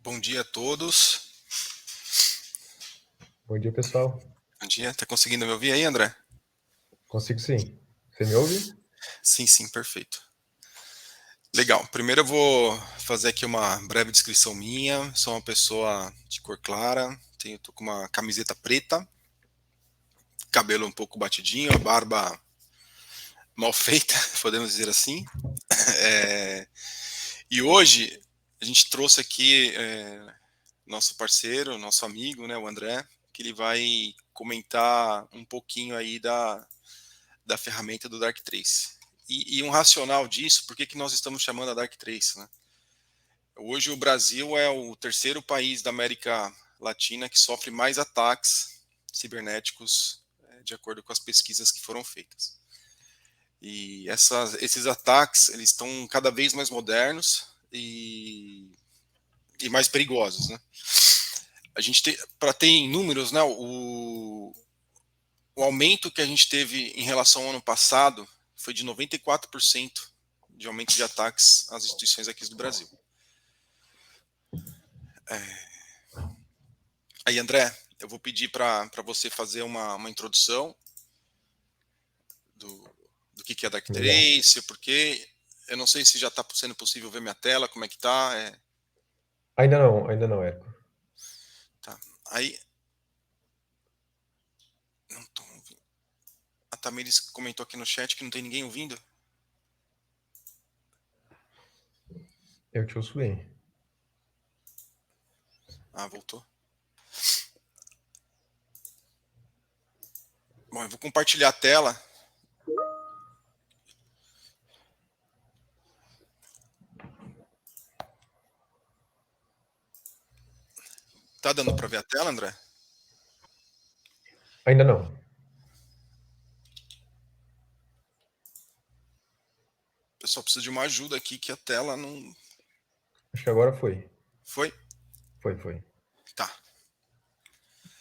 Bom dia a todos. Bom dia, pessoal. Bom dia. Tá conseguindo me ouvir aí, André? Consigo sim. Você me ouve? Sim, sim, perfeito. Legal. Primeiro eu vou fazer aqui uma breve descrição minha. Sou uma pessoa de cor clara, tô com uma camiseta preta, cabelo um pouco batidinho, a barba mal feita, podemos dizer assim. É, E hoje a gente trouxe aqui nosso parceiro, nosso amigo, né, o André, que ele vai comentar um pouquinho aí da ferramenta do Darktrace. E um racional disso, por que nós estamos chamando a Darktrace, né? Hoje o Brasil é o terceiro país da América Latina que sofre mais ataques cibernéticos, de acordo com as pesquisas que foram feitas. E esses ataques eles estão cada vez mais modernos e mais perigosos, né? A gente tem, para ter em números, né, o aumento que a gente teve em relação ao ano passado foi de 94% de aumento de ataques às instituições aqui do Brasil. Aí, André, eu vou pedir para você fazer uma introdução do que é Legal. Darktrace, porque eu não sei se já está sendo possível ver minha tela, como é que está. Ainda não, Érico. Tá. Aí, não tô ouvindo. A Tamiris comentou aqui no chat que não tem ninguém ouvindo. Eu te ouço bem. Ah, voltou. Bom, eu vou compartilhar a tela. Tá dando para ver a tela, André? Ainda não. Pessoal, preciso de uma ajuda aqui que a tela não Acho que agora foi. foi. Foi. Tá.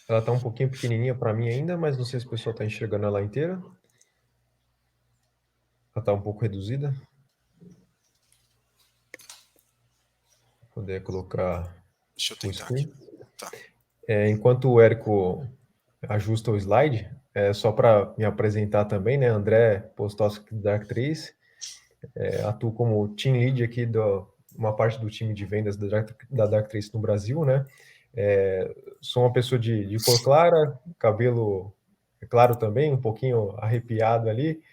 Ela tá um pouquinho pequenininha para mim ainda, mas não sei se o pessoal tá enxergando ela inteira. Ela tá um pouco reduzida. Vou poder colocar Deixa eu full tentar aqui. screen. Tá. Enquanto o Érico ajusta o slide, só para me apresentar também, né? André Postowski do Darktrace. Atuo como team lead aqui uma parte do time de vendas da Darktrace no Brasil, né? Sou uma pessoa de cor clara, cabelo claro também, um pouquinho arrepiado ali,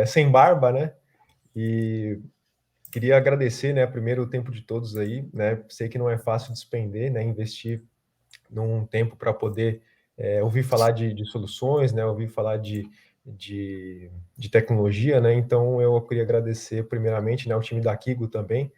sem barba, né? E queria agradecer, né, primeiro o tempo de todos aí, né? Sei que não é fácil despender, né? Investir num tempo para poder ouvir falar de soluções, né? Ouvir falar de tecnologia, né? Então eu queria agradecer primeiramente, né, o time da Kigo também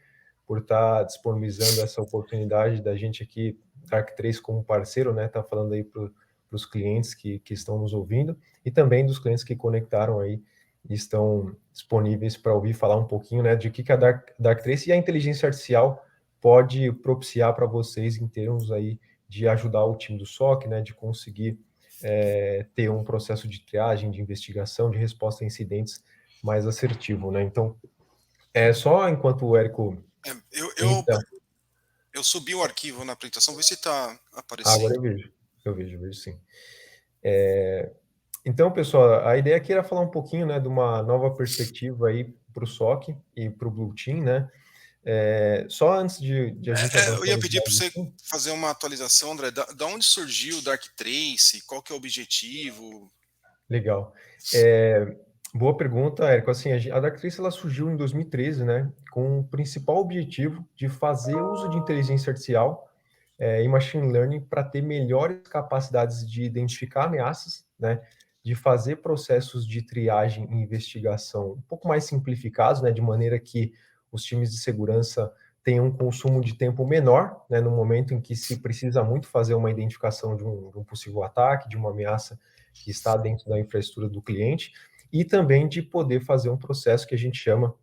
por estar disponibilizando essa oportunidade da gente aqui, Dark3 como parceiro, né? Tá falando aí para os clientes que estão nos ouvindo e também dos clientes que conectaram aí e estão disponíveis para ouvir falar um pouquinho, né, de que a Dark3 e a inteligência artificial pode propiciar para vocês em termos aí de ajudar o time do SOC, né, de conseguir ter um processo de triagem, de investigação, de resposta a incidentes mais assertivo, né? Então, só enquanto o Érico entra. Eu subi o arquivo na apresentação, vê se está Agora aparecendo. eu vejo sim. Então, pessoal, a ideia aqui era falar um pouquinho, né, de uma nova perspectiva aí para o SOC e para o Blue Team, né? Só antes de a gente Eu avançar ia no pedir para slide, você assim, fazer uma atualização, André. Da onde surgiu o Darktrace? Qual que é o objetivo? legal. Boa pergunta, Érico. Assim, a Darktrace ela surgiu em 2013, né, com o principal objetivo de fazer uso de inteligência artificial e machine learning para ter melhores capacidades de identificar ameaças, né, de fazer processos de triagem e investigação um pouco mais simplificados, né, de maneira que os times de segurança tenham um consumo de tempo menor, né, no momento em que se precisa muito fazer uma identificação de um possível ataque, de uma ameaça que está dentro da infraestrutura do cliente, e também de poder fazer um processo que a gente chama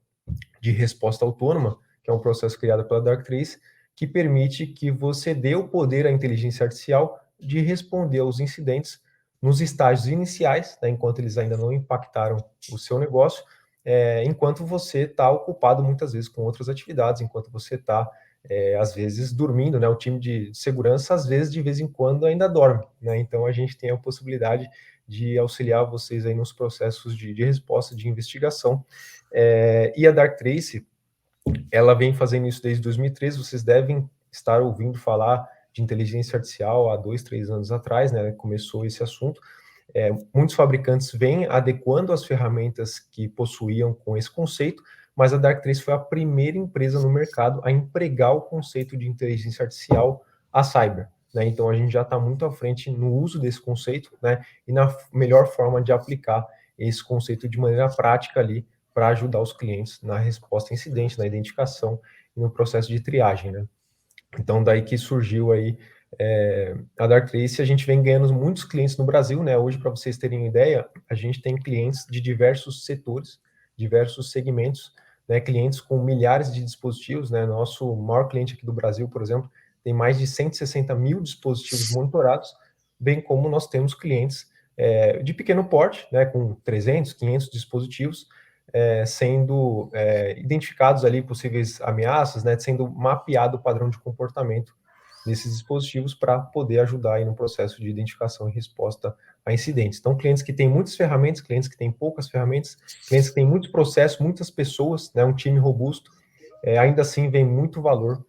de resposta autônoma, que é um processo criado pela Darktrace, que permite que você dê o poder à inteligência artificial de responder aos incidentes nos estágios iniciais, né, enquanto eles ainda não impactaram o seu negócio, enquanto você está ocupado muitas vezes com outras atividades, enquanto você está às vezes dormindo, né? O time de segurança, às vezes, de vez em quando, ainda dorme, né? Então, a gente tem a possibilidade de auxiliar vocês aí nos processos de resposta, de investigação. E a Darktrace, ela vem fazendo isso desde 2013, vocês devem estar ouvindo falar de inteligência artificial há 2, 3 anos atrás, né? Começou esse assunto. Muitos fabricantes vêm adequando as ferramentas que possuíam com esse conceito, mas a Darktrace foi a primeira empresa no mercado a empregar o conceito de inteligência artificial a cyber. Né? Então, a gente já está muito à frente no uso desse conceito, né? E na melhor forma de aplicar esse conceito de maneira prática ali para ajudar os clientes na resposta a incidente, na identificação e no processo de triagem. Né? Então, daí que surgiu aí a Darktrace. A gente vem ganhando muitos clientes no Brasil, né? Hoje, para vocês terem ideia, a gente tem clientes de diversos setores, diversos segmentos, né? Clientes com milhares de dispositivos, né? Nosso maior cliente aqui do Brasil, por exemplo, tem mais de 160 mil dispositivos monitorados, bem como nós temos clientes de pequeno porte, né? Com 300, 500 dispositivos, sendo identificados ali possíveis ameaças, né? Sendo mapeado o padrão de comportamento desses dispositivos para poder ajudar aí no processo de identificação e resposta a incidentes. Então, clientes que têm muitas ferramentas, clientes que têm poucas ferramentas, clientes que têm muitos processos, muitas pessoas, né, um time robusto, ainda assim vem muito valor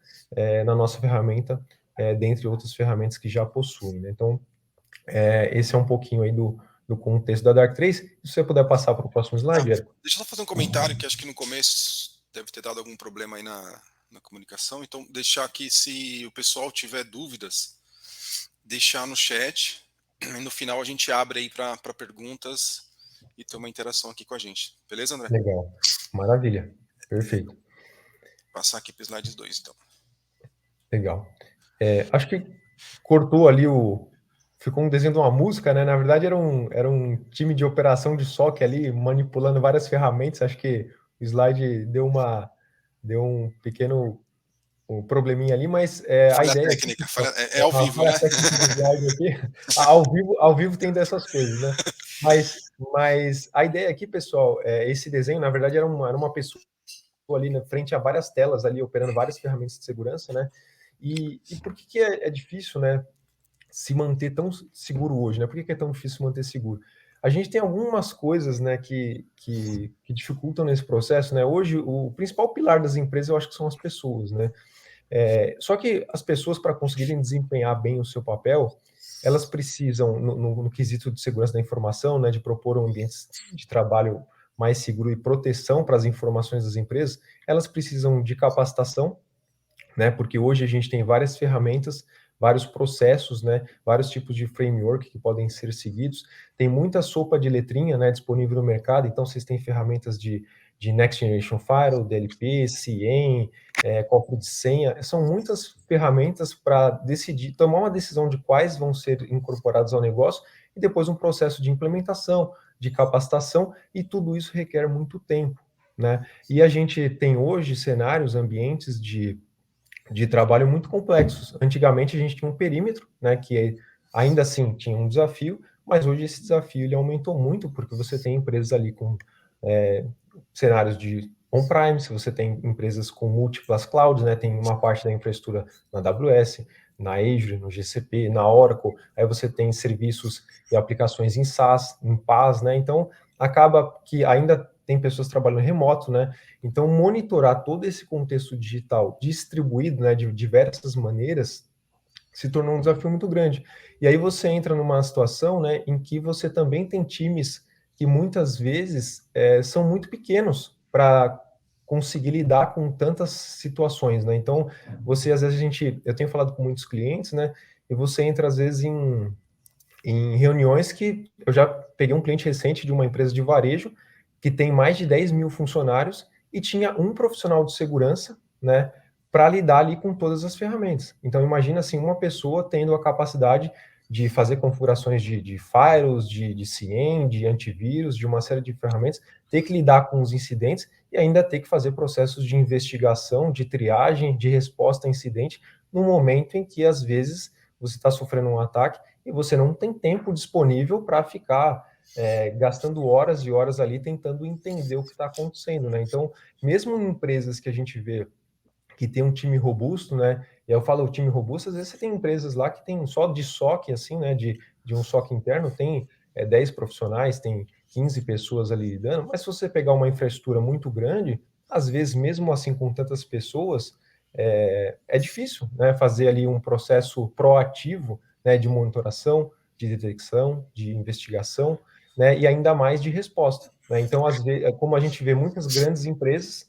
na nossa ferramenta, dentre outras ferramentas que já possuem. Né? Então, esse é um pouquinho aí do contexto da Darktrace. Se você puder passar para o próximo slide, Érico. Deixa eu só fazer um comentário, que acho que no começo deve ter dado algum problema aí na comunicação. Então, deixar aqui, se o pessoal tiver dúvidas, deixar no chat. E no final a gente abre aí para perguntas e ter uma interação aqui com a gente. Beleza, André? Legal. Maravilha. Perfeito. Vou passar aqui para o slide 2, então. Legal. Acho que cortou ali ficou um desenho de uma música, né? Na verdade, era um time de operação de SOC ali, manipulando várias ferramentas. Acho que o slide deu um pequeno probleminha ali, mas a Falha ideia aqui, técnica, pessoal, é ao uma vivo, né? falha técnica do slide aqui. Ao vivo tem dessas coisas, né? Mas a ideia aqui, pessoal, esse desenho, na verdade, era uma pessoa ali na frente a várias telas ali, operando várias ferramentas de segurança, né? E por que é difícil, né? Se manter tão seguro hoje, né? Por que é tão difícil se manter seguro? A gente tem algumas coisas, né, que dificultam nesse processo, né? Hoje, o principal pilar das empresas, eu acho que são as pessoas, né? Só que as pessoas, para conseguirem desempenhar bem o seu papel, elas precisam, no quesito de segurança da informação, né, de propor um ambiente de trabalho mais seguro e proteção para as informações das empresas, elas precisam de capacitação, né? Porque hoje a gente tem várias ferramentas, vários processos, né? Vários tipos de framework que podem ser seguidos. Tem muita sopa de letrinha, né? Disponível no mercado. Então vocês têm ferramentas de Next Generation Firewall, DLP, CIEM, cofre de senha. São muitas ferramentas para decidir, tomar uma decisão de quais vão ser incorporados ao negócio e depois um processo de implementação, de capacitação, e tudo isso requer muito tempo, né? E a gente tem hoje cenários, ambientes de trabalho muito complexos. Antigamente a gente tinha um perímetro, né, que ainda assim tinha um desafio, mas hoje esse desafio ele aumentou muito porque você tem empresas ali com cenários de on-premise, você tem empresas com múltiplas clouds, né, tem uma parte da infraestrutura na AWS, na Azure, no GCP, na Oracle, aí você tem serviços e aplicações em SaaS, em PaaS, né, então acaba que ainda tem pessoas trabalhando remoto, né, então monitorar todo esse contexto digital distribuído, né, de diversas maneiras, se tornou um desafio muito grande. E aí você entra numa situação, né, em que você também tem times que muitas vezes são muito pequenos para conseguir lidar com tantas situações, né? Então, você às vezes eu tenho falado com muitos clientes, né? E você entra às vezes em reuniões que eu já peguei um cliente recente de uma empresa de varejo que tem mais de 10 mil funcionários e tinha um profissional de segurança, né, para lidar ali com todas as ferramentas. Então, imagina assim, uma pessoa tendo a capacidade de fazer configurações de firewalls, de CIEM, de antivírus, de uma série de ferramentas, ter que lidar com os incidentes e ainda ter que fazer processos de investigação, de triagem, de resposta a incidente, no momento em que, às vezes, você está sofrendo um ataque e você não tem tempo disponível para ficar gastando horas e horas ali tentando entender o que está acontecendo, né? Então, mesmo em empresas que a gente vê que tem um time robusto, né? E eu falo time robusto, às vezes você tem empresas lá que tem só de SOC, assim, né? De um SOC interno, tem 10 profissionais, tem 15 pessoas ali lidando, mas se você pegar uma infraestrutura muito grande, às vezes, mesmo assim, com tantas pessoas, é difícil, né? Fazer ali um processo proativo, né? De monitoração, de detecção, de investigação, né? E ainda mais de resposta, né? Então, às vezes, como a gente vê muitas grandes empresas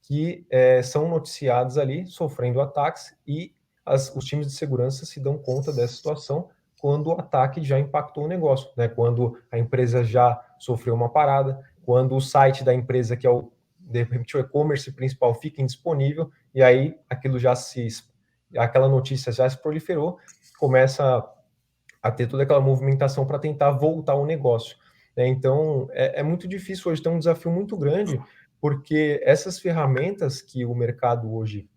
que são noticiados ali sofrendo ataques e os times de segurança se dão conta dessa situação quando o ataque já impactou o negócio, né? Quando a empresa já sofreu uma parada, quando o site da empresa, que é de repente o e-commerce principal, fica indisponível, e aí aquela notícia já se proliferou, começa a ter toda aquela movimentação para tentar voltar ao negócio, né? Então, é muito difícil hoje, tem um desafio muito grande, porque essas ferramentas que o mercado hoje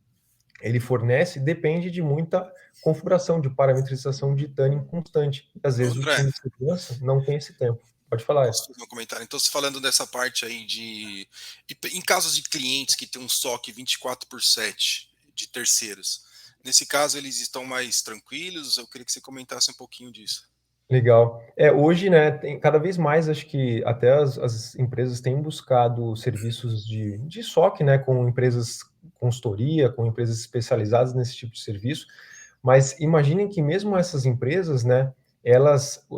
ele fornece depende de muita configuração, de parametrização de tuning constante. E, às Ô, vezes o André, time de segurança não tem esse tempo. Pode falar. posso fazer um comentário? Então, você falando dessa parte aí em casos de clientes que tem um SOC 24/7 de terceiros, nesse caso eles estão mais tranquilos? Eu queria que você comentasse um pouquinho disso. Legal. Hoje, né, tem cada vez mais, acho que até as empresas têm buscado serviços de SOC, né, com empresas consultoria, com empresas especializadas nesse tipo de serviço, mas imaginem que mesmo essas empresas, né,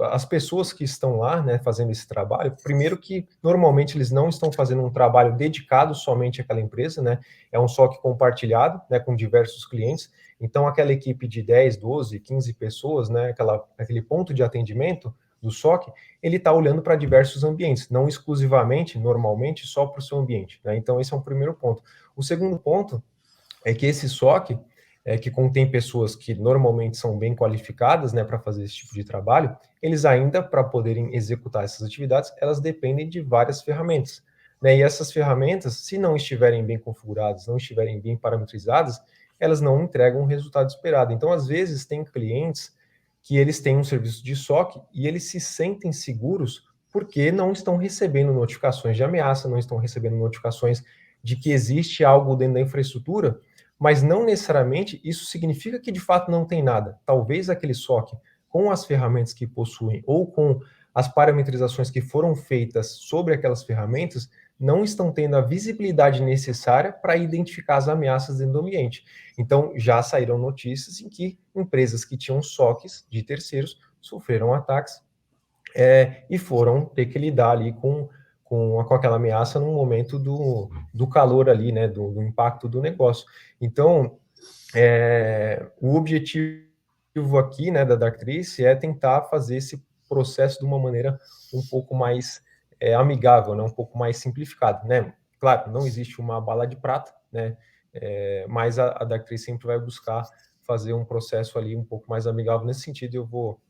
as pessoas que estão lá, né, fazendo esse trabalho, primeiro que normalmente eles não estão fazendo um trabalho dedicado somente àquela empresa, né, é um SOC compartilhado, né, com diversos clientes, então, aquela equipe de 10, 12, 15 pessoas, né, aquele ponto de atendimento do SOC, ele está olhando para diversos ambientes, não exclusivamente, normalmente, só para o seu ambiente, né? Então, esse é um primeiro ponto. O segundo ponto é que esse SOC, que contém pessoas que normalmente são bem qualificadas, né, para fazer esse tipo de trabalho, eles ainda, para poderem executar essas atividades, elas dependem de várias ferramentas, né? E essas ferramentas, se não estiverem bem configuradas, não estiverem bem parametrizadas, elas não entregam o resultado esperado. Então, às vezes, tem clientes que eles têm um serviço de SOC e eles se sentem seguros porque não estão recebendo notificações de ameaça, não estão recebendo notificações de que existe algo dentro da infraestrutura, mas não necessariamente isso significa que de fato não tem nada. Talvez aquele SOC, com as ferramentas que possuem ou com as parametrizações que foram feitas sobre aquelas ferramentas, não estão tendo a visibilidade necessária para identificar as ameaças dentro do ambiente. Então, já saíram notícias em que empresas que tinham SOCs de terceiros sofreram ataques e foram ter que lidar ali com aquela ameaça no momento do calor ali, né, do impacto do negócio. Então, o objetivo aqui, né, da Darktrace é tentar fazer esse processo de uma maneira um pouco mais amigável, né, um pouco mais simplificada, né? Claro, não existe uma bala de prata, né? Mas a Darktrace sempre vai buscar fazer um processo ali um pouco mais amigável nesse sentido. E eu vou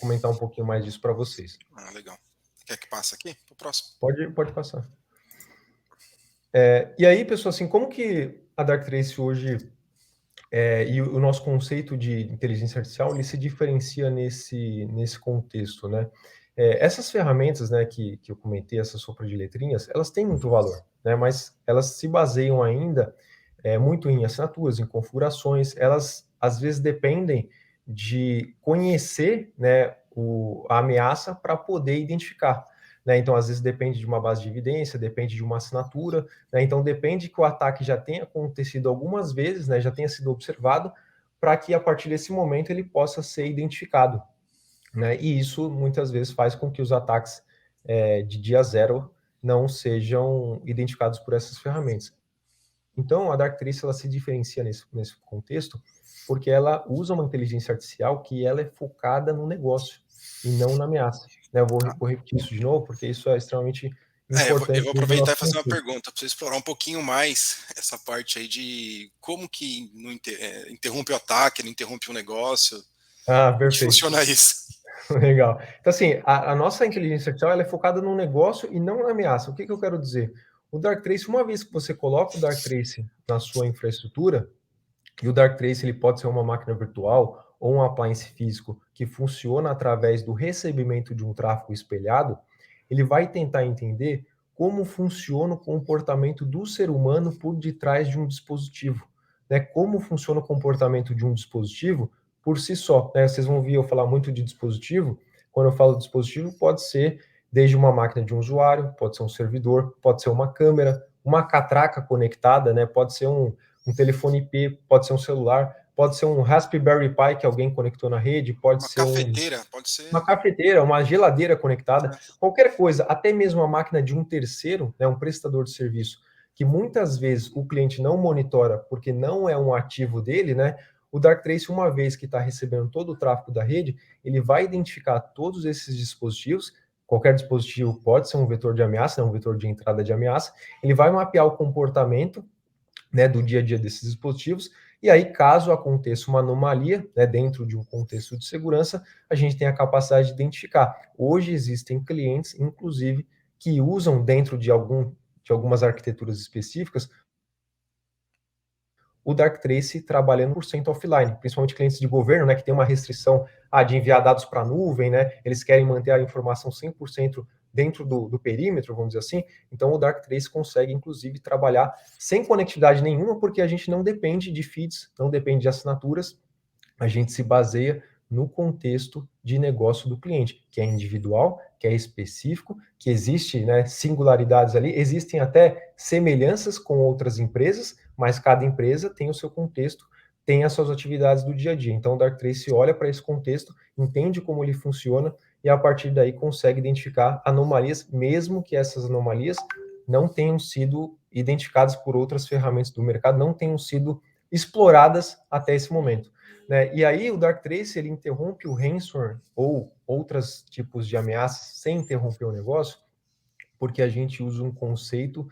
comentar um pouquinho mais disso para vocês. Ah, legal. Quer que passe aqui? Pro próximo. Pode passar. E aí, pessoal, assim, como que a Darktrace hoje e o nosso conceito de inteligência artificial ele se diferencia nesse contexto, né? Essas ferramentas, né, que eu comentei, essa sopa de letrinhas, elas têm muito valor, né? Mas elas se baseiam ainda muito em assinaturas, em configurações. Elas às vezes dependem de conhecer, né, a ameaça para poder identificar. Né? Então, às vezes depende de uma base de evidência, depende de uma assinatura, né? Então, depende que o ataque já tenha acontecido algumas vezes, né? Já tenha sido observado, para que a partir desse momento ele possa ser identificado. Né? E isso muitas vezes faz com que os ataques de dia zero não sejam identificados por essas ferramentas. Então, a Darktrace ela se diferencia nesse contexto porque ela usa uma inteligência artificial que ela é focada no negócio e não na ameaça. Né? Eu vou repetir isso de novo, porque isso é extremamente Eu importante vou no aproveitar nosso e fazer uma conceito. pergunta para você explorar um pouquinho mais essa parte aí de como que não interrompe o ataque, não interrompe o negócio, Ah, como que perfeito. funciona isso? Legal. Então, assim, a nossa inteligência artificial ela é focada no negócio e não na ameaça. O que eu quero dizer? O Darktrace, uma vez que você coloca o Darktrace na sua infraestrutura, e o Darktrace ele pode ser uma máquina virtual ou um appliance físico que funciona através do recebimento de um tráfego espelhado, ele vai tentar entender como funciona o comportamento do ser humano por detrás de um dispositivo. né, como funciona o comportamento de um dispositivo por si só, né? Vocês vão ouvir eu falar muito de dispositivo. Quando eu falo dispositivo, pode ser desde uma máquina de um usuário, pode ser um servidor, pode ser uma câmera, uma catraca conectada, né? Pode ser um telefone IP, pode ser um celular, pode ser um Raspberry Pi que alguém conectou na rede, pode Uma ser cafeteira, pode uma ser. cafeteira, uma geladeira conectada, qualquer coisa, até mesmo a máquina de um terceiro, né, um prestador de serviço, que muitas vezes o cliente não monitora porque não é um ativo dele, né? O Darktrace, uma vez que está recebendo todo o tráfego da rede, ele vai identificar todos esses dispositivos. Qualquer dispositivo pode ser um vetor de ameaça, né, um vetor de entrada de ameaça. Ele vai mapear o comportamento, né, do dia a dia desses dispositivos, e aí, caso aconteça uma anomalia, né, dentro de um contexto de segurança, a gente tem a capacidade de identificar. Hoje existem clientes, inclusive, que usam dentro de algumas arquiteturas específicas o Darktrace trabalhando 100% offline, principalmente clientes de governo, né, que tem uma restrição de enviar dados para a nuvem, né, eles querem manter a informação 100% dentro do perímetro, vamos dizer assim. Então o Darktrace consegue, inclusive, trabalhar sem conectividade nenhuma, porque a gente não depende de feeds, não depende de assinaturas, a gente se baseia no contexto de negócio do cliente, que é individual, que é específico, que existe, né, singularidades ali, existem até semelhanças com outras empresas, mas cada empresa tem o seu contexto, tem as suas atividades do dia a dia. Então, o Darktrace olha para esse contexto, entende como ele funciona e, a partir daí, consegue identificar anomalias, mesmo que essas anomalias não tenham sido identificadas por outras ferramentas do mercado, não tenham sido exploradas até esse momento, né? E aí o Darktrace ele interrompe o ransomware ou outros tipos de ameaças sem interromper o negócio, porque a gente usa um conceito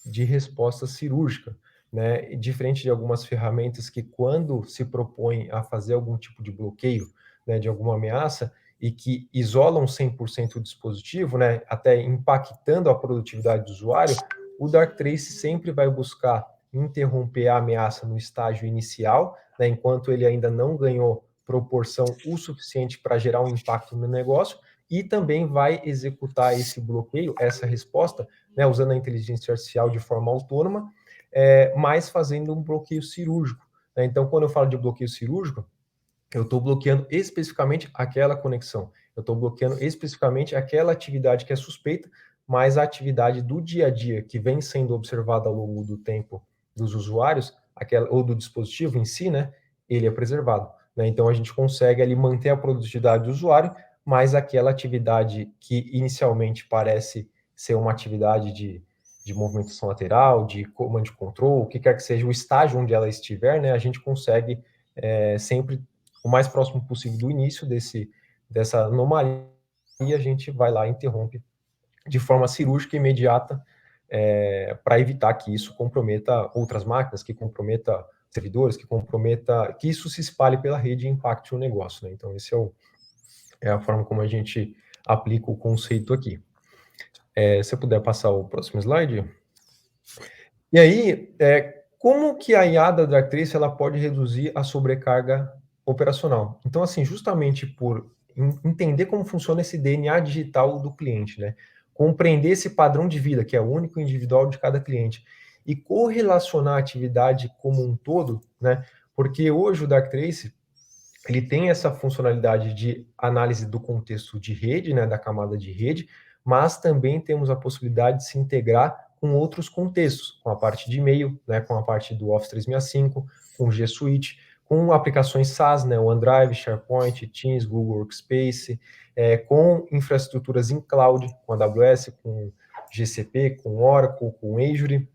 de resposta cirúrgica, né? E diferente de algumas ferramentas que, quando se propõem a fazer algum tipo de bloqueio, né, de alguma ameaça, e que isolam 100% o dispositivo, né, até impactando a produtividade do usuário, o Darktrace sempre vai buscar interromper a ameaça no estágio inicial, né, enquanto ele ainda não ganhou proporção o suficiente para gerar um impacto no negócio, e também vai executar esse bloqueio, essa resposta, né, usando a inteligência artificial de forma autônoma, mas fazendo um bloqueio cirúrgico, né? Então, quando eu falo de bloqueio cirúrgico, eu estou bloqueando especificamente aquela conexão, eu estou bloqueando especificamente aquela atividade que é suspeita, mas a atividade do dia a dia que vem sendo observada ao longo do tempo dos usuários, ou do dispositivo em si, né, ele é preservado, né? Então a gente consegue ali manter a produtividade do usuário, mas aquela atividade que inicialmente parece ser uma atividade de movimentação lateral, de command control, o que quer que seja o estágio onde ela estiver, né, a gente consegue sempre o mais próximo possível do início dessa anomalia, e a gente vai lá e interrompe de forma cirúrgica e imediata, para evitar que isso comprometa outras máquinas, que comprometa servidores, que isso se espalhe pela rede e impacte o negócio, né? Então, esse é a forma como a gente aplica o conceito aqui. Se eu puder passar o próximo slide. Foi. E aí, como que a IA da Darktrace ela pode reduzir a sobrecarga operacional? Então, assim, justamente por entender como funciona esse DNA digital do cliente, né? Compreender esse padrão de vida, que é único e individual de cada cliente, e correlacionar a atividade como um todo, né? Porque hoje o Darktrace ele tem essa funcionalidade de análise do contexto de rede, né, da camada de rede, mas também temos a possibilidade de se integrar com outros contextos, com a parte de e-mail, né, com a parte do Office 365, com o G Suite, com aplicações SaaS, né, o OneDrive, SharePoint, Teams, Google Workspace, com infraestruturas em cloud, com AWS, com GCP, com Oracle, com Azure,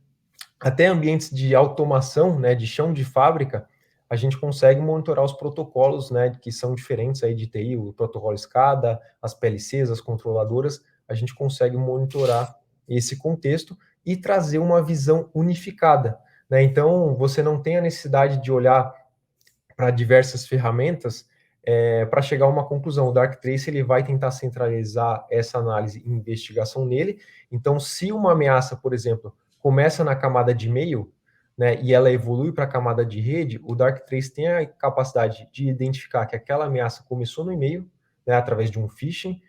até ambientes de automação, né, de chão de fábrica, a gente consegue monitorar os protocolos, né, que são diferentes aí de TI, o protocolo SCADA, as PLCs, as controladoras, a gente consegue monitorar esse contexto e trazer uma visão unificada, né? Então, você não tem a necessidade de olhar para diversas ferramentas para chegar a uma conclusão. O Darktrace ele vai tentar centralizar essa análise e investigação nele. Então, se uma ameaça, por exemplo, começa na camada de e-mail, né, e ela evolui para a camada de rede, o Darktrace tem a capacidade de identificar que aquela ameaça começou no e-mail, né, através de um phishing,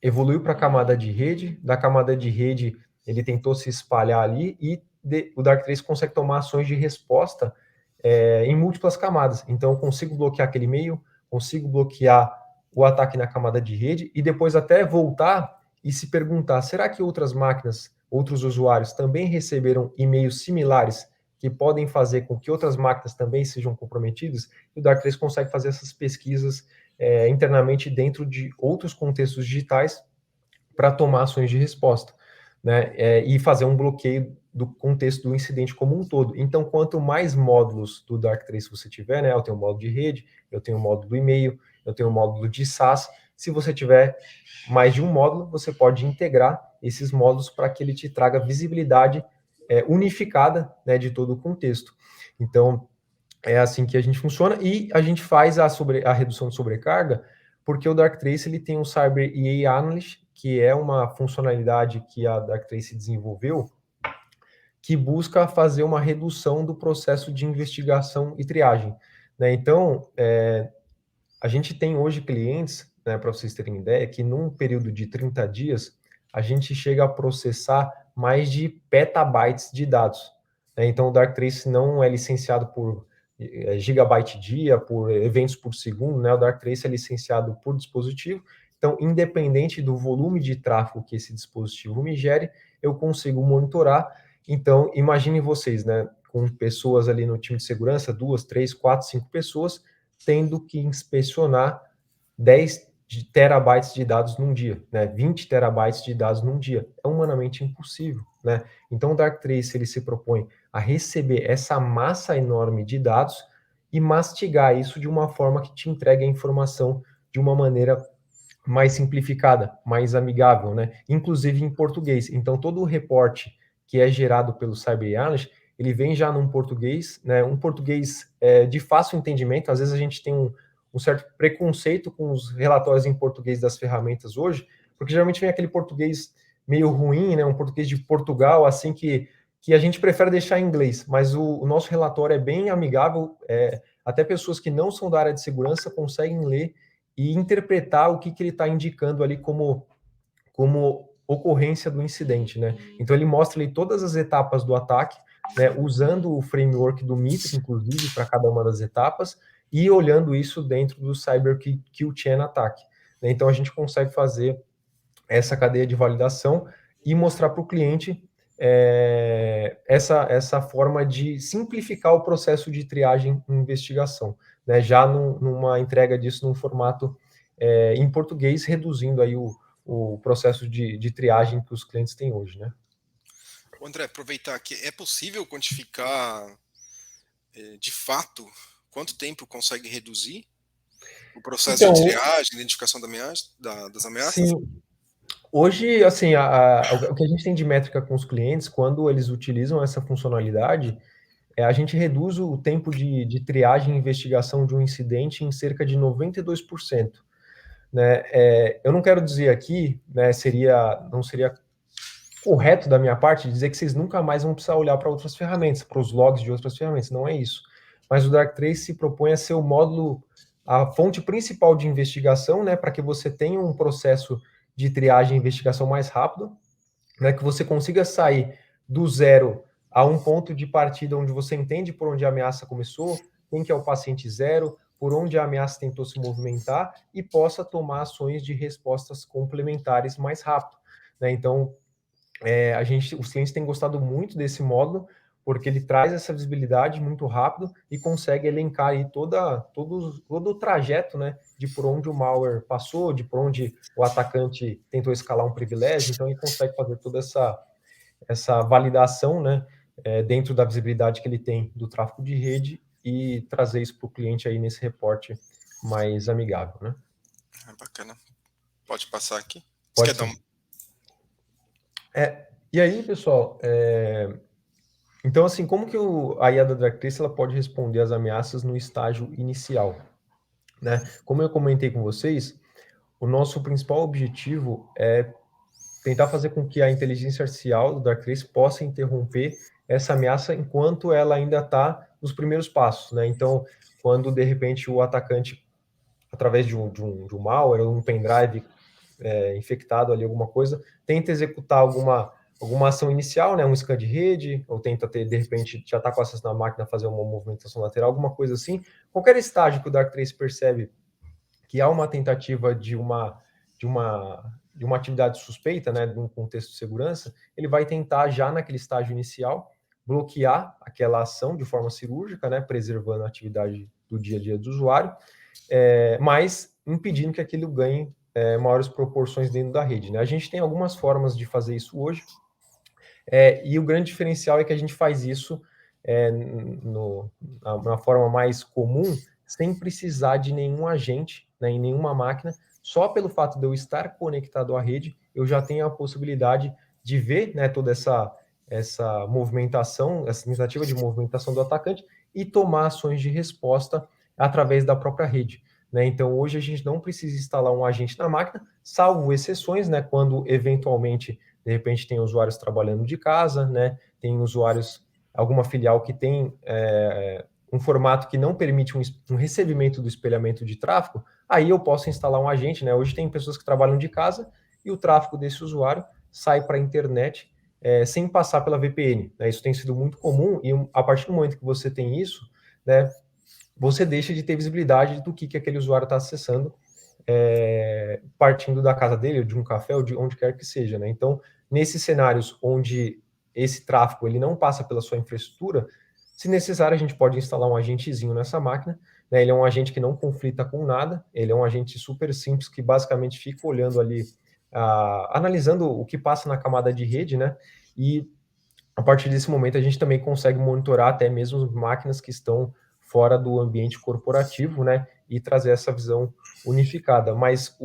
evoluiu para a camada de rede, da camada de rede ele tentou se espalhar ali e o Darktrace consegue tomar ações de resposta em múltiplas camadas. Então, eu consigo bloquear aquele e-mail, consigo bloquear o ataque na camada de rede e depois até voltar e se perguntar, será que outras máquinas, outros usuários também receberam e-mails similares que podem fazer com que outras máquinas também sejam comprometidas? E o Darktrace consegue fazer essas pesquisas internamente dentro de outros contextos digitais para tomar ações de resposta, né? E fazer um bloqueio do contexto do incidente como um todo. Então, quanto mais módulos do Darktrace você tiver, né? Eu tenho um módulo de rede, eu tenho um módulo do e-mail, eu tenho um módulo de SaaS. Se você tiver mais de um módulo, você pode integrar esses módulos para que ele te traga visibilidade unificada, né, de todo o contexto. Então, é assim que a gente funciona e a gente faz a redução de sobrecarga porque o Darktrace ele tem um Cyber EA Analyst, que é uma funcionalidade que a Darktrace desenvolveu, que busca fazer uma redução do processo de investigação e triagem, né? Então, a gente tem hoje clientes, né, para vocês terem ideia, que num período de 30 dias, a gente chega a processar mais de petabytes de dados, né? Então, o Darktrace não é licenciado por gigabyte dia, por eventos por segundo, né? O Darktrace é licenciado por dispositivo. Então, independente do volume de tráfego que esse dispositivo me gere, eu consigo monitorar. Então, imaginem vocês, né, com pessoas ali no time de segurança, 2, 3, 4, 5 pessoas, tendo que inspecionar 10 terabytes de dados num dia, né? 20 terabytes de dados num dia. É humanamente impossível, né? Então, o Darktrace ele se propõe a receber essa massa enorme de dados e mastigar isso de uma forma que te entregue a informação de uma maneira mais simplificada, mais amigável, né? Inclusive em português. Então, todo o reporte que é gerado pelo Cyber Analyst, ele vem já num português, né? Um português de fácil entendimento. Às vezes a gente tem um certo preconceito com os relatórios em português das ferramentas hoje, porque geralmente vem aquele português meio ruim, né? Um português de Portugal, assim que a gente prefere deixar em inglês. Mas o nosso relatório é bem amigável. Até pessoas que não são da área de segurança conseguem ler e interpretar o que ele está indicando ali como ocorrência do incidente, né? Então ele mostra ali todas as etapas do ataque, né, usando o framework do MITRE, inclusive, para cada uma das etapas, e olhando isso dentro do Cyber Kill Chain Attack, né? Então a gente consegue fazer essa cadeia de validação e mostrar para o cliente essa forma de simplificar o processo de triagem e investigação, né? Já numa entrega disso num formato em português, reduzindo aí o processo de triagem que os clientes têm hoje, né? André, aproveitar que é possível quantificar de fato quanto tempo consegue reduzir o processo de Então, triagem, identificação das ameaças? sim, hoje, assim, o que a gente tem de métrica com os clientes, quando eles utilizam essa funcionalidade, a gente reduz o tempo de triagem e investigação de um incidente em cerca de 92%. Né? Eu não quero dizer aqui, né, não seria correto da minha parte dizer que vocês nunca mais vão precisar olhar para outras ferramentas, para os logs de outras ferramentas, não é isso. Mas o Darktrace se propõe a ser o módulo, a fonte principal de investigação, né, para que você tenha um processo de triagem e investigação mais rápido, né, que você consiga sair do zero a um ponto de partida onde você entende por onde a ameaça começou, quem que é o paciente zero, por onde a ameaça tentou se movimentar e possa tomar ações de respostas complementares mais rápido, né? Então, os clientes têm gostado muito desse módulo, porque ele traz essa visibilidade muito rápido e consegue elencar aí todo o trajeto, né, de por onde o malware passou, de por onde o atacante tentou escalar um privilégio, então ele consegue fazer toda essa validação, né, dentro da visibilidade que ele tem do tráfego de rede e trazer isso para o cliente aí nesse reporte mais amigável, né? Bacana. Pode passar aqui. Você quer Pode dar sim. E aí, pessoal, então, assim, como que a IA da Darktrace ela pode responder às ameaças no estágio inicial, né? Como eu comentei com vocês, o nosso principal objetivo é tentar fazer com que a inteligência artificial do Darktrace possa interromper essa ameaça enquanto ela ainda está nos primeiros passos, né? Então, quando de repente o atacante, através de um malware ou um pendrive infectado ali, alguma coisa, tenta executar alguma alguma ação inicial, né, um scan de rede, ou tenta ter, de repente, já está com acesso na máquina, fazer uma movimentação lateral, alguma coisa assim. Qualquer estágio que o Darktrace percebe que há uma tentativa de uma atividade suspeita, né, de um contexto de segurança, ele vai tentar, já naquele estágio inicial, bloquear aquela ação de forma cirúrgica, né, preservando a atividade do dia a dia do usuário, mas impedindo que aquilo ganhe maiores proporções dentro da rede. Né? A gente tem algumas formas de fazer isso hoje, e o grande diferencial é que a gente faz isso na forma mais comum, sem precisar de nenhum agente, né, em nenhuma máquina. Só pelo fato de eu estar conectado à rede, eu já tenho a possibilidade de ver, né, toda essa movimentação, essa tentativa de movimentação do atacante e tomar ações de resposta através da própria rede. Né? Então, hoje a gente não precisa instalar um agente na máquina, salvo exceções, né, quando eventualmente de repente tem usuários trabalhando de casa, né? Tem usuários, alguma filial que tem um formato que não permite um recebimento do espelhamento de tráfego, aí eu posso instalar um agente, né? Hoje tem pessoas que trabalham de casa e o tráfego desse usuário sai para a internet sem passar pela VPN. Né? Isso tem sido muito comum e a partir do momento que você tem isso, né, você deixa de ter visibilidade do que aquele usuário está acessando, partindo da casa dele, ou de um café, ou de onde quer que seja. Né? Então, nesses cenários onde esse tráfego ele não passa pela sua infraestrutura, se necessário, a gente pode instalar um agentezinho nessa máquina. Né? Ele é um agente que não conflita com nada, ele é um agente super simples que basicamente fica olhando ali, analisando o que passa na camada de rede, né? E a partir desse momento a gente também consegue monitorar até mesmo máquinas que estão fora do ambiente corporativo, né? E trazer essa visão unificada. Mas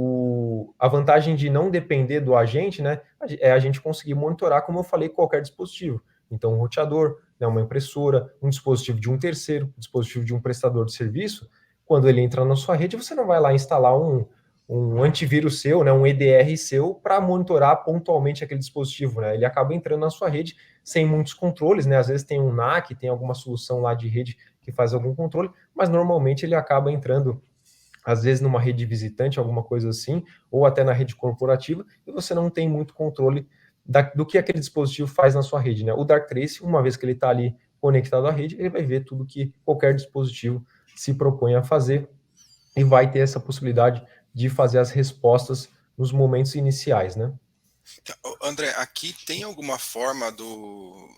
a vantagem de não depender do agente, né? É a gente conseguir monitorar, como eu falei, qualquer dispositivo. Então, um roteador, né, uma impressora, um dispositivo de um terceiro, um dispositivo de um prestador de serviço, quando ele entra na sua rede, você não vai lá instalar um antivírus seu, né, um EDR seu, para monitorar pontualmente aquele dispositivo. Né? Ele acaba entrando na sua rede sem muitos controles, né? Às vezes tem um NAC, tem alguma solução lá de rede que faz algum controle, mas normalmente ele acaba entrando, às vezes, numa rede visitante, alguma coisa assim, ou até na rede corporativa, e você não tem muito controle do que aquele dispositivo faz na sua rede. Né? O Darktrace, uma vez que ele está ali conectado à rede, ele vai ver tudo que qualquer dispositivo se propõe a fazer e vai ter essa possibilidade de fazer as respostas nos momentos iniciais, né? André, aqui tem alguma forma do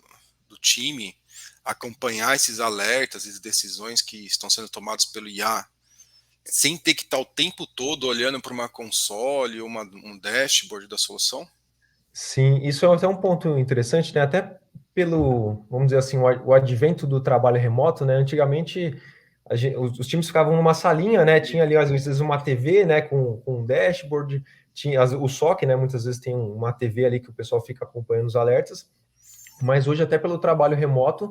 time acompanhar esses alertas e decisões que estão sendo tomadas pelo IA, sem ter que estar o tempo todo olhando para uma console, um dashboard da solução? Sim, isso é até um ponto interessante, né? Até pelo, vamos dizer assim, o advento do trabalho remoto, né? Antigamente, os times ficavam numa salinha, né? Tinha ali, às vezes, uma TV, né? Com um dashboard, tinha o SOC, né? Muitas vezes tem uma TV ali que o pessoal fica acompanhando os alertas, mas hoje, até pelo trabalho remoto,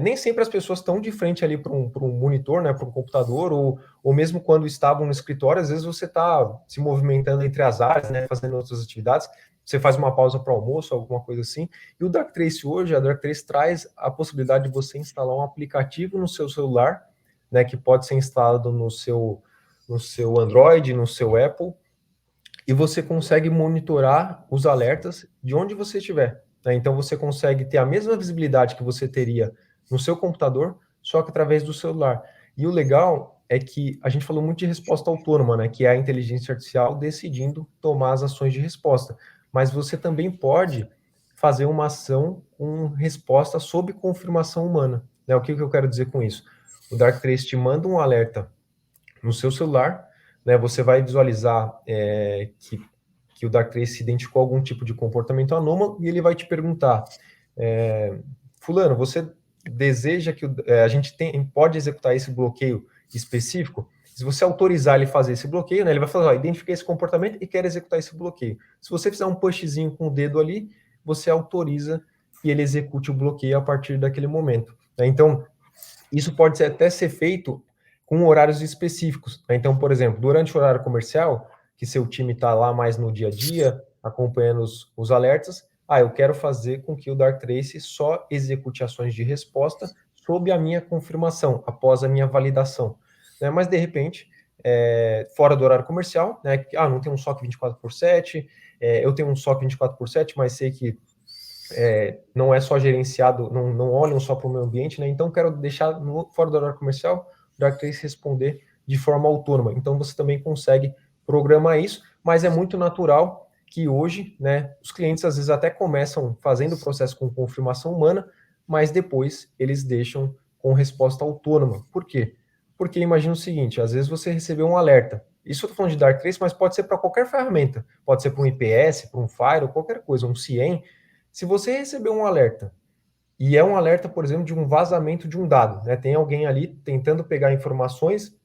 nem sempre as pessoas estão de frente ali para um monitor, né? Para um computador, ou mesmo quando estavam no escritório, às vezes você está se movimentando entre as áreas, né? Fazendo outras atividades, você faz uma pausa para almoço, alguma coisa assim. E o Darktrace hoje, a Darktrace traz a possibilidade de você instalar um aplicativo no seu celular, né, que pode ser instalado no seu Android, no seu Apple, e você consegue monitorar os alertas de onde você estiver. Né? Então você consegue ter a mesma visibilidade que você teria no seu computador, só que através do celular. E o legal é que a gente falou muito de resposta autônoma, né, que é a inteligência artificial decidindo tomar as ações de resposta. Mas você também pode fazer uma ação com resposta sob confirmação humana. Né? O que eu quero dizer com isso? O Darktrace te manda um alerta no seu celular, né? Você vai visualizar que o Darktrace identificou algum tipo de comportamento anômalo e ele vai te perguntar, fulano, você deseja que a gente pode executar esse bloqueio específico? Se você autorizar ele a fazer esse bloqueio, né, ele vai falar, identifiquei esse comportamento e quer executar esse bloqueio. Se você fizer um pushzinho com o dedo ali, você autoriza que ele execute o bloqueio a partir daquele momento. Né? Então, isso pode até ser feito com horários específicos. Né? Então, por exemplo, durante o horário comercial, que seu time está lá mais no dia a dia, acompanhando os alertas, eu quero fazer com que o Darktrace só execute ações de resposta sob a minha confirmação, após a minha validação. Né? Mas, de repente, fora do horário comercial, né? Não tem um SOC 24/7, eu tenho um SOC 24/7, mas sei que não é só gerenciado, não olham só para o meio ambiente, né? Então, quero deixar fora do horário comercial, o Darktrace responder de forma autônoma. Então, você também consegue programar isso, mas é muito natural que hoje, né, os clientes às vezes até começam fazendo o processo com confirmação humana, mas depois eles deixam com resposta autônoma. Por quê? Porque imagina o seguinte, às vezes você recebeu um alerta. Isso eu estou falando de Darktrace, mas pode ser para qualquer ferramenta. Pode ser para um IPS, para um Firewall, qualquer coisa, um CIEM. Se você receber um alerta, e é um alerta, por exemplo, de um vazamento de um dado, né? Tem alguém ali tentando pegar informações,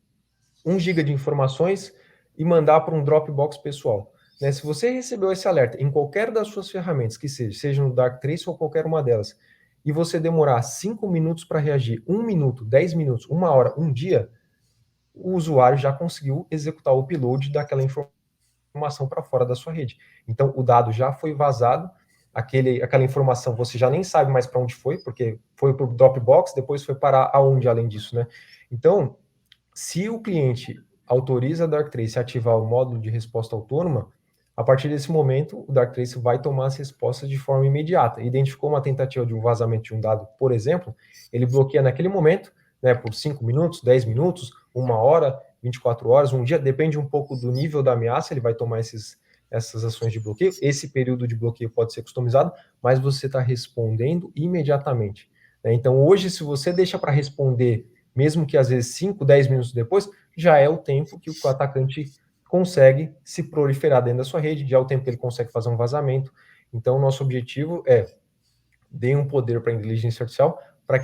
1 GB de informações, e mandar para um Dropbox pessoal. Né? Se você recebeu esse alerta em qualquer das suas ferramentas, que seja no Darktrace ou qualquer uma delas, e você demorar 5 minutos para reagir, 1 minuto, 10 minutos, 1 hora, um dia, o usuário já conseguiu executar o upload daquela informação para fora da sua rede. Então, o dado já foi vazado, aquela informação você já nem sabe mais para onde foi, porque foi para o Dropbox, depois foi parar aonde além disso, né? Então, se o cliente autoriza a Darktrace a ativar o módulo de resposta autônoma, a partir desse momento, o Darktrace vai tomar as respostas de forma imediata. Identificou uma tentativa de um vazamento de um dado, por exemplo, ele bloqueia naquele momento, né, por 5 minutos, 10 minutos, 1 hora, 24 horas, um dia, depende um pouco do nível da ameaça, ele vai tomar essas ações de bloqueio. Esse período de bloqueio pode ser customizado, mas você está respondendo imediatamente. Né? Então, hoje, se você deixa para responder, mesmo que às vezes 5, 10 minutos depois, já é o tempo que o atacante consegue se proliferar dentro da sua rede, já é o tempo que ele consegue fazer um vazamento. Então, nosso objetivo é dar um poder para a inteligência artificial para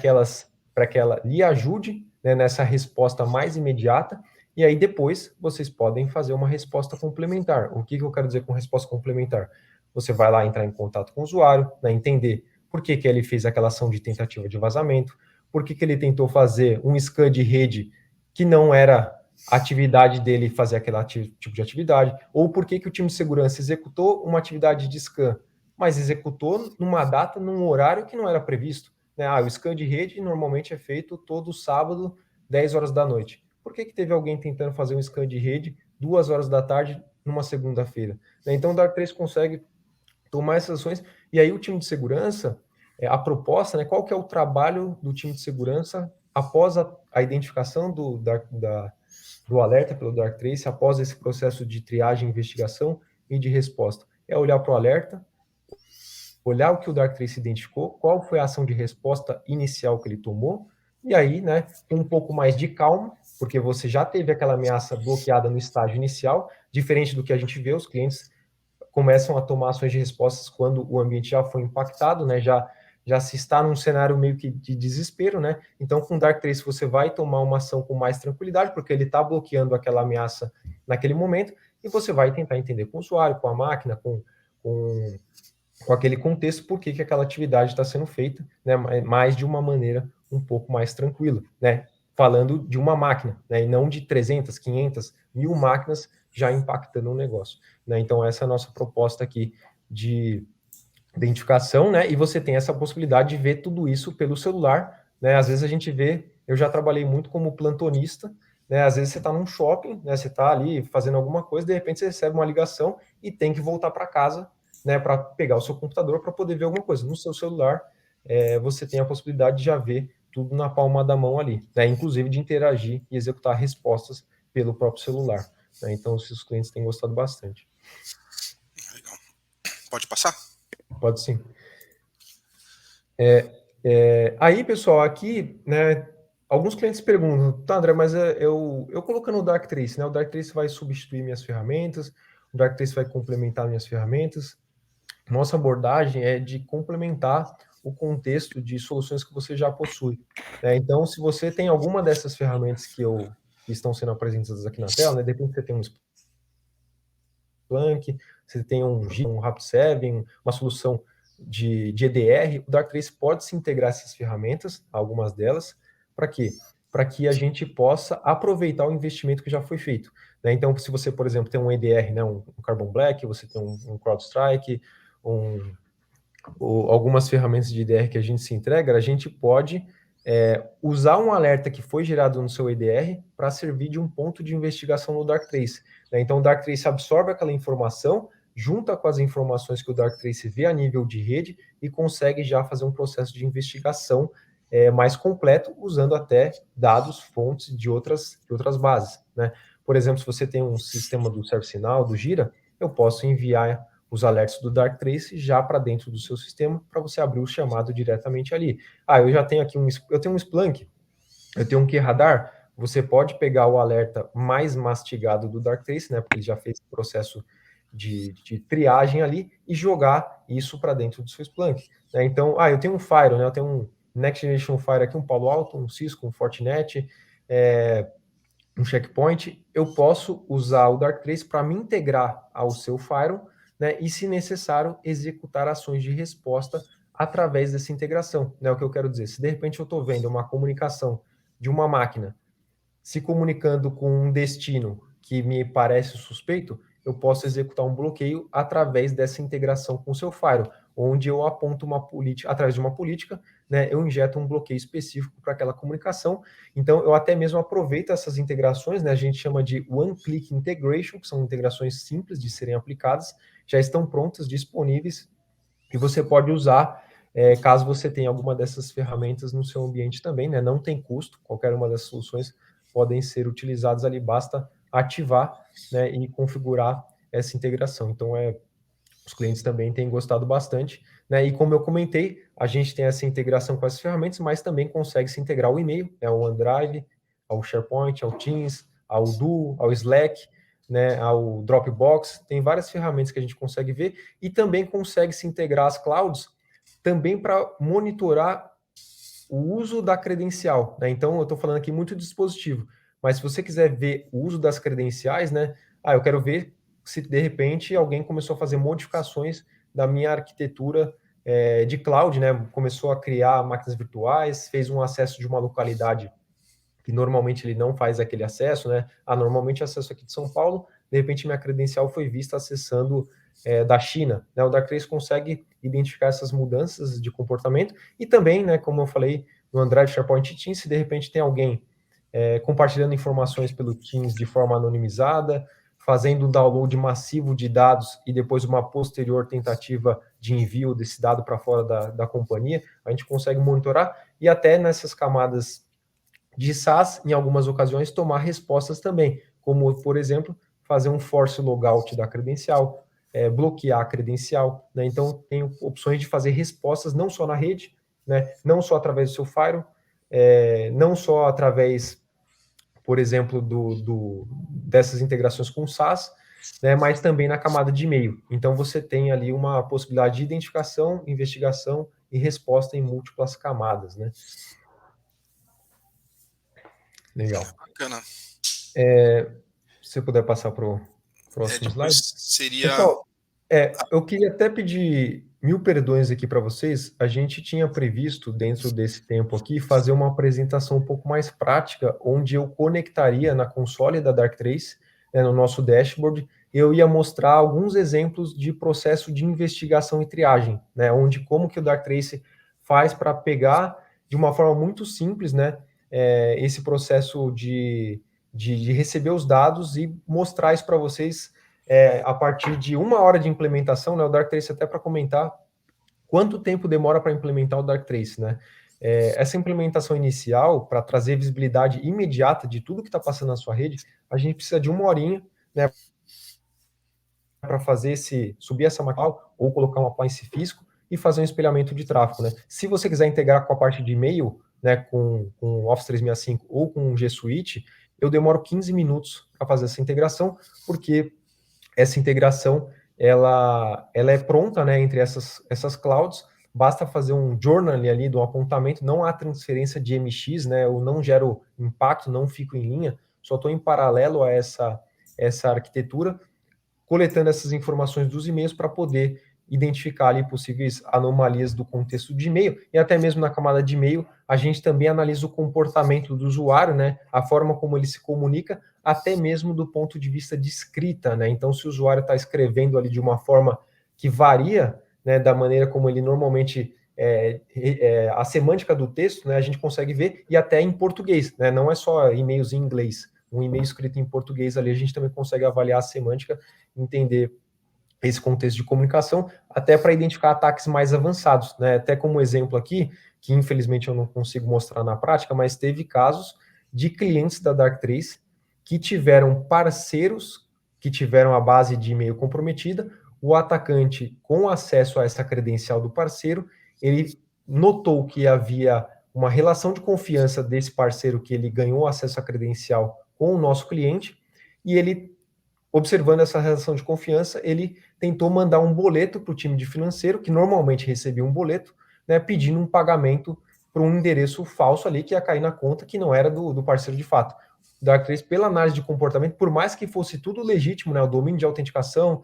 que ela lhe ajude, né, nessa resposta mais imediata, e aí depois vocês podem fazer uma resposta complementar. O que eu quero dizer com resposta complementar? Você vai lá entrar em contato com o usuário, né, entender por que ele fez aquela ação de tentativa de vazamento, por que ele tentou fazer um scan de rede que não era a atividade dele fazer aquele tipo de atividade, ou por que o time de segurança executou uma atividade de scan, mas executou numa data, num horário que não era previsto. Né? O scan de rede normalmente é feito todo sábado, 10 horas da noite. Por que teve alguém tentando fazer um scan de rede 2 horas da tarde numa segunda-feira? Né? Então, o Dark3 consegue tomar essas ações, e aí o time de segurança, a proposta, né, qual que é o trabalho do time de segurança após a identificação do alerta pelo Darktrace, após esse processo de triagem, investigação e de resposta? É olhar para o alerta, olhar o que o Darktrace identificou, qual foi a ação de resposta inicial que ele tomou, e aí, né, com um pouco mais de calma, porque você já teve aquela ameaça bloqueada no estágio inicial, diferente do que a gente vê, os clientes começam a tomar ações de respostas quando o ambiente já foi impactado, né, já se está num cenário meio que de desespero, né? Então, com o Darktrace você vai tomar uma ação com mais tranquilidade, porque ele está bloqueando aquela ameaça naquele momento, e você vai tentar entender com o usuário, com a máquina, com aquele contexto, por que aquela atividade está sendo feita, né, mais de uma maneira um pouco mais tranquila, né, falando de uma máquina, né, e não de 300, 500, 1000 máquinas já impactando o negócio. Né, então, essa é a nossa proposta aqui de identificação, né, e você tem essa possibilidade de ver tudo isso pelo celular, né, às vezes a gente vê, eu já trabalhei muito como plantonista, né, às vezes você está num shopping, né, você está ali fazendo alguma coisa, de repente você recebe uma ligação e tem que voltar para casa, né, para pegar o seu computador para poder ver alguma coisa. No seu celular, você tem a possibilidade de já ver tudo na palma da mão ali, né, inclusive de interagir e executar respostas pelo próprio celular. Né, então, os clientes têm gostado bastante. Legal. Pode passar? Pode sim. Aí, pessoal, aqui, né, alguns clientes perguntam, tá, André, mas eu colocando o Darktrace, né, o Darktrace vai substituir minhas ferramentas, o Darktrace vai complementar minhas ferramentas. Nossa abordagem é de complementar o contexto de soluções que você já possui. Né? Então, se você tem alguma dessas ferramentas que estão sendo apresentadas aqui na tela, né, de repente você tem um Splunk, você tem um Rapid7, uma solução de EDR, o Darktrace pode se integrar essas ferramentas, algumas delas, para quê? Para que a gente possa aproveitar o investimento que já foi feito. Né? Então, se você, por exemplo, tem um EDR, né, um Carbon Black, você tem um CrowdStrike, algumas ferramentas de EDR que a gente se entrega, a gente pode usar um alerta que foi gerado no seu EDR para servir de um ponto de investigação no Darktrace. Né? Então, o Darktrace absorve aquela informação, junta com as informações que o Darktrace vê a nível de rede e consegue já fazer um processo de investigação mais completo, usando até dados, fontes de outras bases, né? Por exemplo, se você tem um sistema do ServiceNow, do Gira, eu posso enviar os alerts do Darktrace já para dentro do seu sistema para você abrir o chamado diretamente ali. Eu já tenho aqui eu tenho um Splunk, eu tenho um QRadar, você pode pegar o alerta mais mastigado do Darktrace, né, porque ele já fez o processo de triagem ali e jogar isso para dentro do seu Splunk, né? Então, eu tenho um Fire, né, eu tenho um Next Generation Fire aqui, um Palo Alto, um Cisco, um Fortinet, um checkpoint, eu posso usar o Darktrace para me integrar ao seu firewall, né, e, se necessário, executar ações de resposta através dessa integração, né? O que eu quero dizer, se de repente eu estou vendo uma comunicação de uma máquina se comunicando com um destino que me parece suspeito, eu posso executar um bloqueio através dessa integração com o seu firewall, onde eu aponto uma política, através de uma política, né, eu injeto um bloqueio específico para aquela comunicação. Então, eu até mesmo aproveito essas integrações, né, a gente chama de one-click integration, que são integrações simples de serem aplicadas, já estão prontas, disponíveis, e você pode usar caso você tenha alguma dessas ferramentas no seu ambiente também, né? Não tem custo, qualquer uma das soluções podem ser utilizadas ali, basta ativar, né, e configurar essa integração. Então, os clientes também têm gostado bastante, né? E como eu comentei, a gente tem essa integração com essas ferramentas, mas também consegue se integrar ao e-mail, ao OneDrive, ao SharePoint, ao Teams, ao Duo, ao Slack, né, ao Dropbox. Tem várias ferramentas que a gente consegue ver e também consegue se integrar às clouds também para monitorar o uso da credencial, né? Então, eu estou falando aqui muito de dispositivo, mas se você quiser ver o uso das credenciais, né? Eu quero ver se de repente alguém começou a fazer modificações da minha arquitetura de cloud, né? Começou a criar máquinas virtuais, fez um acesso de uma localidade que normalmente ele não faz aquele acesso, né? Normalmente acesso aqui de São Paulo, de repente minha credencial foi vista acessando da China, né? O Darktrace consegue identificar essas mudanças de comportamento e também, né, como eu falei, no Android, SharePoint e Teams, se de repente tem alguém compartilhando informações pelo Teams de forma anonimizada, fazendo um download massivo de dados e depois uma posterior tentativa de envio desse dado para fora da companhia, a gente consegue monitorar e até nessas camadas de SaaS, em algumas ocasiões, tomar respostas também, como, por exemplo, fazer um force logout da credencial, bloquear a credencial, né? Então, tem opções de fazer respostas não só na rede, né? Não só através do seu firewall, não só através, por exemplo, dessas integrações com SaaS, né? Mas também na camada de e-mail. Então, você tem ali uma possibilidade de identificação, investigação e resposta em múltiplas camadas, né? Legal. Bacana. Se você puder passar para o próximo slide. Depois seria. Pessoal, eu queria até pedir mil perdões aqui para vocês. A gente tinha previsto, dentro desse tempo aqui, fazer uma apresentação um pouco mais prática, onde eu conectaria na console da Darktrace, né, no nosso dashboard, eu ia mostrar alguns exemplos de processo de investigação e triagem, né, onde como que o Darktrace faz para pegar de uma forma muito simples, né, esse processo de receber os dados e mostrar isso para vocês a partir de 1 hora de implementação, né? O Darktrace, até para comentar quanto tempo demora para implementar o Darktrace, né? Essa implementação inicial, para trazer visibilidade imediata de tudo que está passando na sua rede, a gente precisa de 1 horinha, né? Para subir essa máquina ou colocar um appliance físico e fazer um espelhamento de tráfego, né? Se você quiser integrar com a parte de e-mail, né, com Office 365 ou com o G Suite, eu demoro 15 minutos para fazer essa integração, porque essa integração ela é pronta, né, entre essas clouds, basta fazer um journal ali do apontamento, não há transferência de MX, né, eu não gero impacto, não fico em linha, só estou em paralelo a essa arquitetura, coletando essas informações dos e-mails para poder identificar ali possíveis anomalias do contexto de e-mail, e até mesmo na camada de e-mail, a gente também analisa o comportamento do usuário, né, a forma como ele se comunica, até mesmo do ponto de vista de escrita, né, então se o usuário está escrevendo ali de uma forma que varia, né, da maneira como ele normalmente, a semântica do texto, né, a gente consegue ver, e até em português, né, não é só e-mails em inglês, um e-mail escrito em português ali, a gente também consegue avaliar a semântica, entender esse contexto de comunicação, até para identificar ataques mais avançados, né? Até como exemplo aqui, que infelizmente eu não consigo mostrar na prática, mas teve casos de clientes da Darktrace que tiveram parceiros que tiveram a base de e-mail comprometida, o atacante, com acesso a essa credencial do parceiro, ele notou que havia uma relação de confiança desse parceiro que ele ganhou acesso à credencial com o nosso cliente, e ele, observando essa relação de confiança, ele tentou mandar um boleto para o time de financeiro, que normalmente recebia um boleto, né, pedindo um pagamento para um endereço falso ali, que ia cair na conta, que não era do parceiro de fato. Dark3, pela análise de comportamento, por mais que fosse tudo legítimo, né, o domínio de autenticação,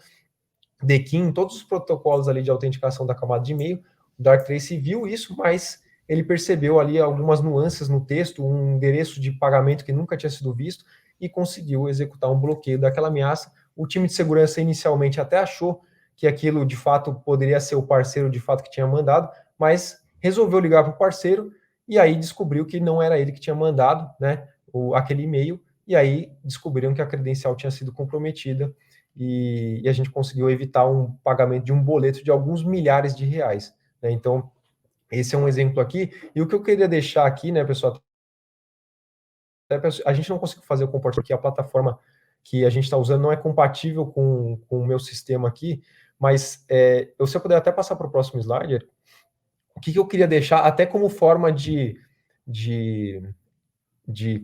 DKIM, todos os protocolos ali de autenticação da camada de e-mail, o Darktrace viu isso, mas ele percebeu ali algumas nuances no texto, um endereço de pagamento que nunca tinha sido visto, e conseguiu executar um bloqueio daquela ameaça. O time de segurança inicialmente até achou que aquilo de fato poderia ser o parceiro de fato que tinha mandado, mas resolveu ligar para o parceiro e aí descobriu que não era ele que tinha mandado, né, aquele e-mail, e aí descobriram que a credencial tinha sido comprometida e a gente conseguiu evitar um pagamento de um boleto de alguns milhares de reais, né? Então, esse é um exemplo aqui. E o que eu queria deixar aqui, né, pessoal, a gente não conseguiu fazer o comportamento porque a plataforma que a gente está usando não é compatível com o meu sistema aqui, mas se eu puder até passar para o próximo slide, o que eu queria deixar, até como forma de, de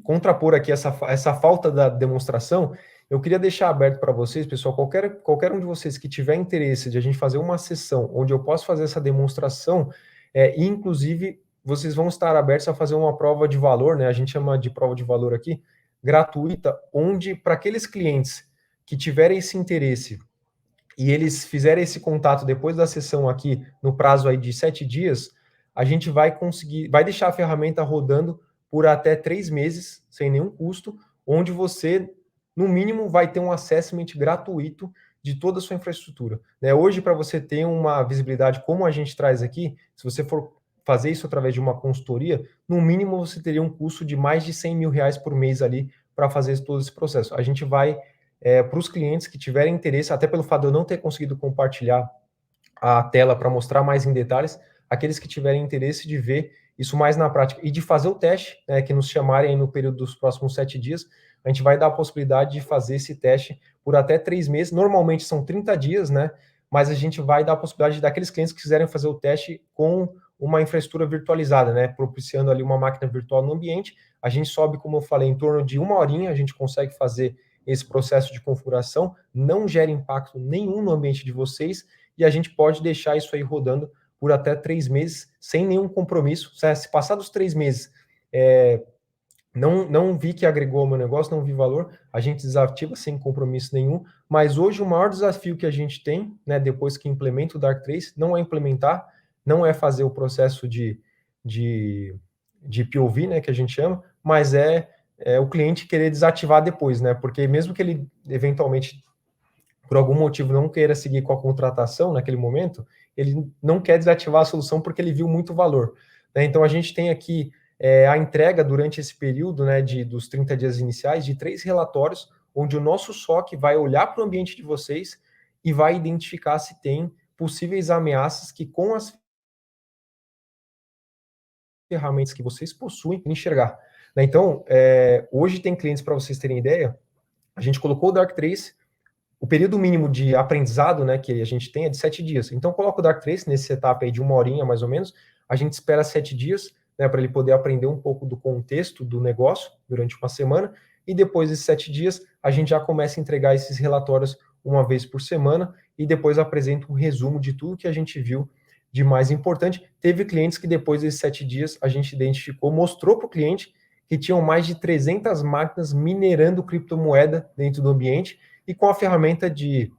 contrapor aqui essa falta da demonstração, eu queria deixar aberto para vocês, pessoal, qualquer um de vocês que tiver interesse de a gente fazer uma sessão onde eu posso fazer essa demonstração, e inclusive vocês vão estar abertos a fazer uma prova de valor, né? A gente chama de prova de valor aqui, gratuita, onde para aqueles clientes que tiverem esse interesse e eles fizerem esse contato depois da sessão aqui, no prazo aí de 7 dias, a gente vai conseguir, vai deixar a ferramenta rodando por até 3 meses, sem nenhum custo, onde você, no mínimo, vai ter um assessment gratuito de toda a sua infraestrutura. Né? Hoje, para você ter uma visibilidade como a gente traz aqui, se você for fazer isso através de uma consultoria, no mínimo você teria um custo de mais de 100 mil reais por mês ali para fazer todo esse processo. A gente vai para os clientes que tiverem interesse, até pelo fato de eu não ter conseguido compartilhar a tela para mostrar mais em detalhes, aqueles que tiverem interesse de ver isso mais na prática e de fazer o teste, né, que nos chamarem no período dos próximos 7 dias, a gente vai dar a possibilidade de fazer esse teste por até 3 meses, normalmente são 30 dias, né, mas a gente vai dar a possibilidade daqueles clientes que quiserem fazer o teste com uma infraestrutura virtualizada, né, propiciando ali uma máquina virtual no ambiente, a gente sobe, como eu falei, em torno de 1 horinha, a gente consegue fazer esse processo de configuração, não gera impacto nenhum no ambiente de vocês, e a gente pode deixar isso aí rodando por até 3 meses, sem nenhum compromisso. Se passar dos 3 meses, não vi que agregou ao meu negócio, não vi valor, a gente desativa sem compromisso nenhum, mas hoje o maior desafio que a gente tem, né, depois que implementa o Darktrace, não é implementar, não é fazer o processo de POV, né, que a gente chama, mas o cliente querer desativar depois, né, porque mesmo que ele eventualmente por algum motivo não queira seguir com a contratação naquele momento, ele não quer desativar a solução porque ele viu muito valor, né? Então a gente tem aqui a entrega durante esse período, né, dos 30 dias iniciais, de 3 relatórios, onde o nosso SOC vai olhar para o ambiente de vocês e vai identificar se tem possíveis ameaças que com as ferramentas que vocês possuem, enxergar. Né? Então, hoje tem clientes, para vocês terem ideia, a gente colocou o Darktrace, o período mínimo de aprendizado, né, que a gente tem é de 7 dias. Então, coloca o Darktrace nesse setup aí de 1 horinha, mais ou menos. A gente espera 7 dias, né, para ele poder aprender um pouco do contexto do negócio durante uma semana. E depois desses 7 dias, a gente já começa a entregar esses relatórios uma vez por semana e depois apresenta um resumo de tudo que a gente viu de mais importante. Teve clientes que depois desses 7 dias a gente identificou, mostrou para o cliente que tinham mais de 300 máquinas minerando criptomoeda dentro do ambiente, e com a ferramenta de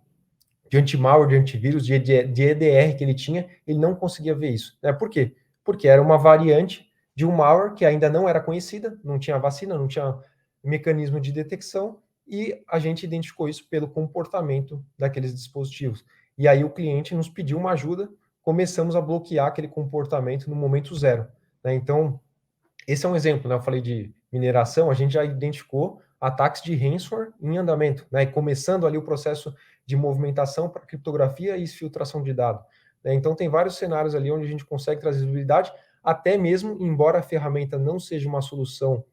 anti-malware, de antivírus, de EDR que ele tinha, ele não conseguia ver isso. Né? Por quê? Porque era uma variante de um malware que ainda não era conhecida, não tinha vacina, não tinha mecanismo de detecção, e a gente identificou isso pelo comportamento daqueles dispositivos. E aí o cliente nos pediu uma ajuda, começamos a bloquear aquele comportamento no momento zero. Né? Então, esse é um exemplo, né? Eu falei de mineração, a gente já identificou ataques de ransomware em andamento, né? E começando ali o processo de movimentação para criptografia e exfiltração de dados. Né? Então, tem vários cenários ali onde a gente consegue trazer visibilidade, até mesmo, embora a ferramenta não seja uma solução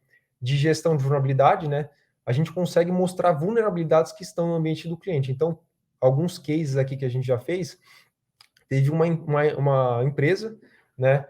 de gestão de vulnerabilidade, né? A gente consegue mostrar vulnerabilidades que estão no ambiente do cliente. Então, alguns cases aqui que a gente já fez, teve uma empresa, né,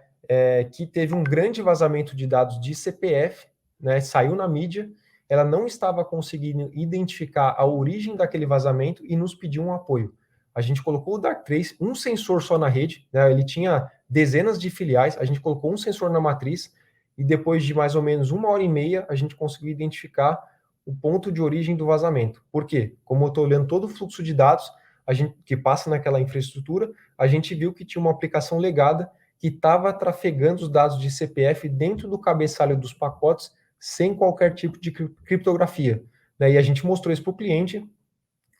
que teve um grande vazamento de dados de CPF, né, saiu na mídia, ela não estava conseguindo identificar a origem daquele vazamento e nos pediu um apoio. A gente colocou o Darktrace, um sensor só na rede, né, ele tinha dezenas de filiais, a gente colocou um sensor na matriz e depois de mais ou menos 1 hora e meia, a gente conseguiu identificar o ponto de origem do vazamento. Por quê? Como eu estou olhando todo o fluxo de dados a gente, que passa naquela infraestrutura, a gente viu que tinha uma aplicação legada que estava trafegando os dados de CPF dentro do cabeçalho dos pacotes sem qualquer tipo de criptografia. Né? E a gente mostrou isso para o cliente.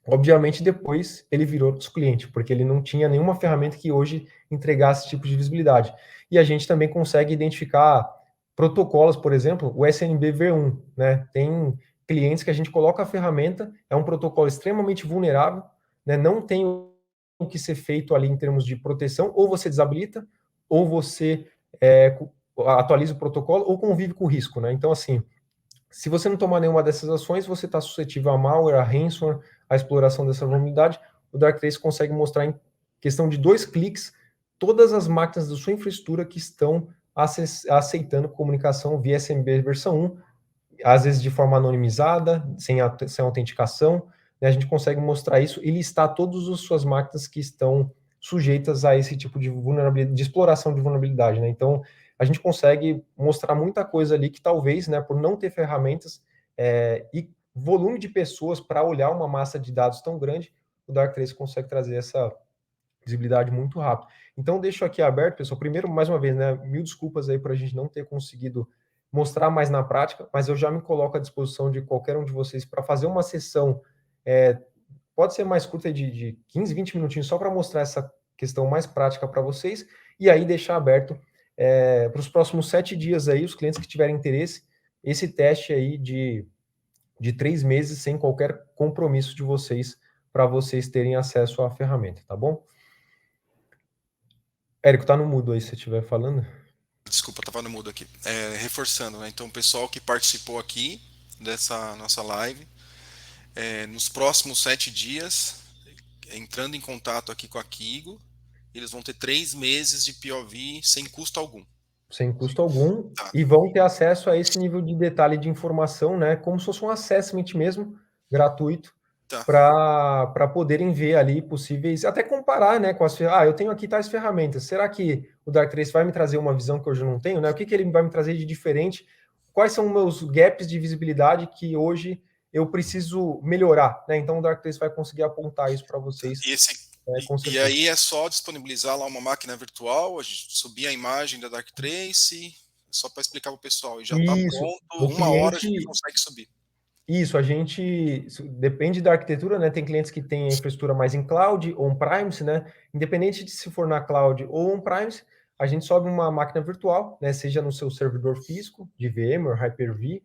Obviamente, depois ele virou nosso cliente, porque ele não tinha nenhuma ferramenta que hoje entregasse esse tipo de visibilidade. E a gente também consegue identificar protocolos, por exemplo, o SNB V1, né? Tem clientes que a gente coloca a ferramenta, é um protocolo extremamente vulnerável, né? Não tem o que ser feito ali em termos de proteção, ou você desabilita, ou você atualiza o protocolo, ou convive com o risco, né? Então, assim, se você não tomar nenhuma dessas ações, você está suscetível a malware, a ransomware, a exploração dessa vulnerabilidade. O Darktrace consegue mostrar em questão de 2 cliques todas as máquinas da sua infraestrutura que estão aceitando comunicação via SMB versão 1, às vezes de forma anonimizada, sem autenticação. Né? A gente consegue mostrar isso e listar todas as suas máquinas que estão sujeitas a esse tipo de vulnerabilidade, de exploração de vulnerabilidade. Né? Então, a gente consegue mostrar muita coisa ali que talvez, né, por não ter ferramentas e volume de pessoas para olhar uma massa de dados tão grande, o Darktrace consegue trazer essa visibilidade muito rápido. Então, deixo aqui aberto, pessoal. Primeiro, mais uma vez, né, mil desculpas aí para a gente não ter conseguido mostrar mais na prática, mas eu já me coloco à disposição de qualquer um de vocês para fazer uma sessão, pode ser mais curta, de 15, 20 minutinhos, só para mostrar essa questão mais prática para vocês, e aí deixar aberto para os próximos 7 dias aí, os clientes que tiverem interesse, esse teste aí de 3 meses sem qualquer compromisso de vocês, para vocês terem acesso à ferramenta, tá bom? Érico, tá no mudo aí se você estiver falando. Desculpa, estava no mudo aqui. Reforçando, né? Então, o pessoal que participou aqui dessa nossa live, nos próximos 7 dias, entrando em contato aqui com a Kigo, eles vão ter 3 meses de POV sem custo algum. Sem custo algum, Tá, e vão ter acesso a esse nível de detalhe de informação, né? Como se fosse um assessment mesmo, gratuito, tá. para poderem ver ali possíveis, até comparar, né, com as eu tenho aqui tais ferramentas, será que o Darktrace vai me trazer uma visão que hoje eu não tenho, né? O que, que ele vai me trazer de diferente? Quais são meus gaps de visibilidade que hoje eu preciso melhorar, né? Então o Darktrace vai conseguir apontar isso para vocês, E, esse, com e certeza. aí é só disponibilizar lá uma máquina virtual, a gente subir a imagem da Darktrace, só para explicar para o pessoal. E já está Isso, pronto, o 1 hora a gente cliente. consegue subir. Isso, a gente depende da arquitetura, né? Tem clientes que têm a infraestrutura mais em cloud ou on-premise, né? Independente de se for na cloud ou on-premise, a gente sobe uma máquina virtual, né? Seja no seu servidor físico de VMware, Hyper-V,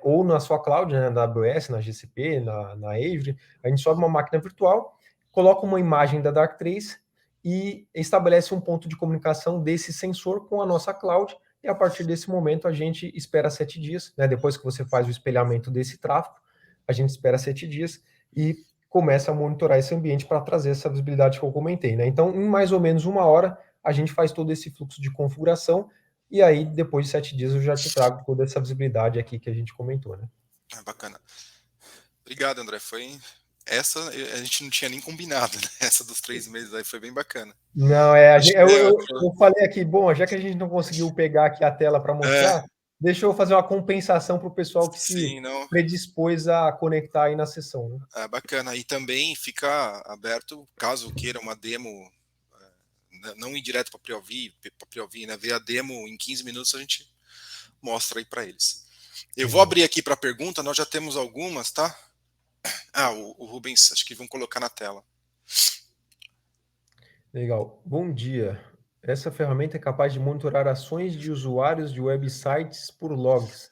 ou na sua cloud, né? Na AWS, na GCP, na Azure, a gente sobe uma máquina virtual, coloca uma imagem da Darktrace e estabelece um ponto de comunicação desse sensor com a nossa cloud, e a partir desse momento a gente espera 7 dias, né? Depois que você faz o espelhamento desse tráfego, a gente espera 7 dias e começa a monitorar esse ambiente para trazer essa visibilidade que eu comentei, né? Então, em mais ou menos 1 hora, a gente faz todo esse fluxo de configuração e aí, depois de 7 dias, eu já te trago toda essa visibilidade aqui que a gente comentou, né? Bacana. Obrigado, André. Essa a gente não tinha nem combinado, né? Essa dos 3 meses aí foi bem bacana. Não, Acho eu falei aqui, bom, já que a gente não conseguiu pegar aqui a tela para mostrar, deixa eu fazer uma compensação para o pessoal que se sim, não, predispôs a conectar aí na sessão, né? bacana. E também fica aberto, caso queira uma demo, não ir direto para pre-ouvir, né? Ver a demo em 15 minutos, a gente mostra aí para eles. Eu vou abrir aqui para pergunta, nós já temos algumas, tá? O Rubens, acho que vão colocar na tela. Legal. Bom dia. Essa ferramenta é capaz de monitorar ações de usuários de websites por logs.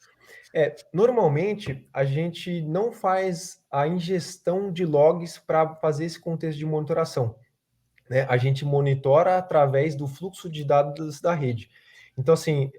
Normalmente, a gente não faz a ingestão de logs para fazer esse contexto de monitoração, né? A gente monitora através do fluxo de dados da rede. Então, assim,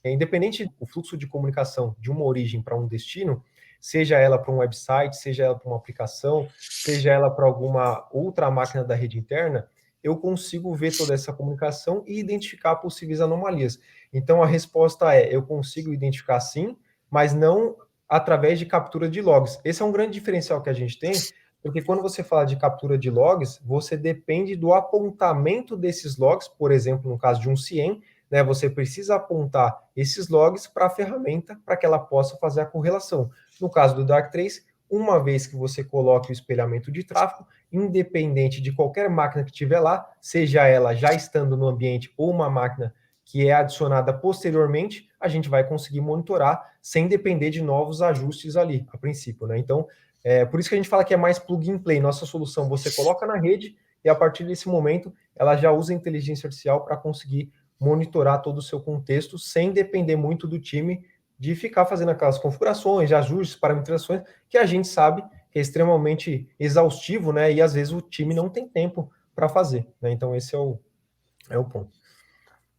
independente do fluxo de comunicação de uma origem para um destino, seja ela para um website, seja ela para uma aplicação, seja ela para alguma outra máquina da rede interna, eu consigo ver toda essa comunicação e identificar possíveis anomalias. Então, a resposta é: eu consigo identificar sim, mas não através de captura de logs. Esse é um grande diferencial que a gente tem, porque quando você fala de captura de logs, você depende do apontamento desses logs, por exemplo, no caso de um CIEM, né, você precisa apontar esses logs para a ferramenta para que ela possa fazer a correlação. No caso do Darktrace, uma vez que você coloque o espelhamento de tráfego, independente de qualquer máquina que estiver lá, seja ela já estando no ambiente ou uma máquina que é adicionada posteriormente, a gente vai conseguir monitorar sem depender de novos ajustes ali, a princípio, né? Então, por isso que a gente fala que é mais plug and play. Nossa solução você coloca na rede e a partir desse momento ela já usa a inteligência artificial para conseguir monitorar todo o seu contexto sem depender muito do time de ficar fazendo aquelas configurações, ajustes, parametrizações, que a gente sabe que é extremamente exaustivo, né? E às vezes o time não tem tempo para fazer, né? Então esse é o ponto.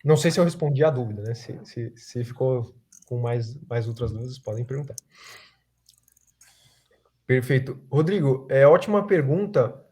Não sei se eu respondi a dúvida, né? Se ficou com mais outras dúvidas, podem perguntar. Perfeito. Rodrigo, ótima pergunta.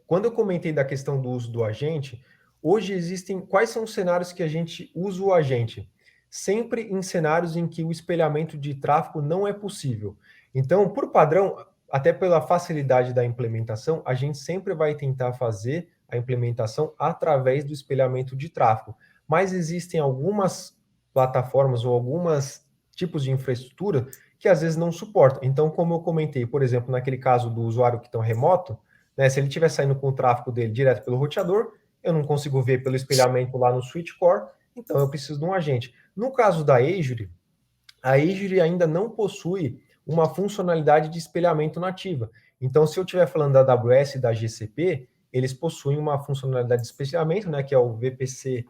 Quando eu comentei da questão do uso do agente, hoje existem quais são os cenários que a gente usa o agente? Sempre em cenários em que o espelhamento de tráfego não é possível. Então, por padrão, até pela facilidade da implementação, a gente sempre vai tentar fazer a implementação através do espelhamento de tráfego. Mas existem algumas plataformas ou algumas tipos de infraestrutura que às vezes não suportam. Então, como eu comentei, por exemplo, naquele caso do usuário que está remoto, né, se ele estiver saindo com o tráfego dele direto pelo roteador, eu não consigo ver pelo espelhamento lá no switch core, então eu preciso de um agente. No caso da Azure, a Azure ainda não possui uma funcionalidade de espelhamento nativa. Então, se eu estiver falando da AWS e da GCP, eles possuem uma funcionalidade de espelhamento, né, que é o VPC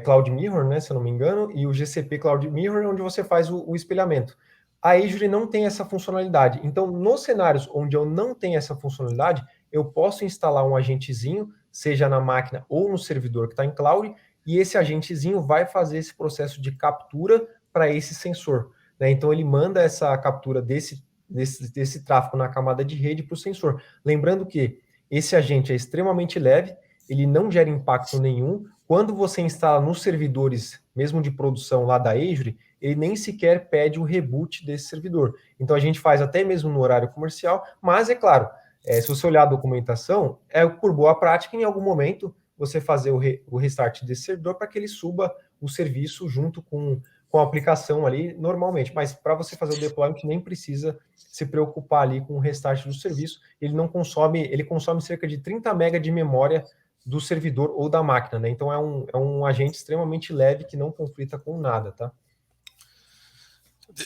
Cloud Mirror, né, se eu não me engano, e o GCP Cloud Mirror, onde você faz o espelhamento. A Azure não tem essa funcionalidade. Então, nos cenários onde eu não tenho essa funcionalidade, eu posso instalar um agentezinho, seja na máquina ou no servidor que está em cloud, e esse agentezinho vai fazer esse processo de captura para esse sensor, né? Então, ele manda essa captura desse tráfego na camada de rede para o sensor. Lembrando que esse agente é extremamente leve, ele não gera impacto nenhum. Quando você instala nos servidores, mesmo de produção lá da Azure, ele nem sequer pede o reboot desse servidor. Então a gente faz até mesmo no horário comercial, mas é claro, se você olhar a documentação, é por boa prática em algum momento você fazer o restart desse servidor para que ele suba o serviço junto com a aplicação ali normalmente. Mas para você fazer o deployment nem precisa se preocupar ali com o restart do serviço. Ele consome cerca de 30 MB de memória do servidor ou da máquina, né? Então é um agente extremamente leve que não conflita com nada, tá?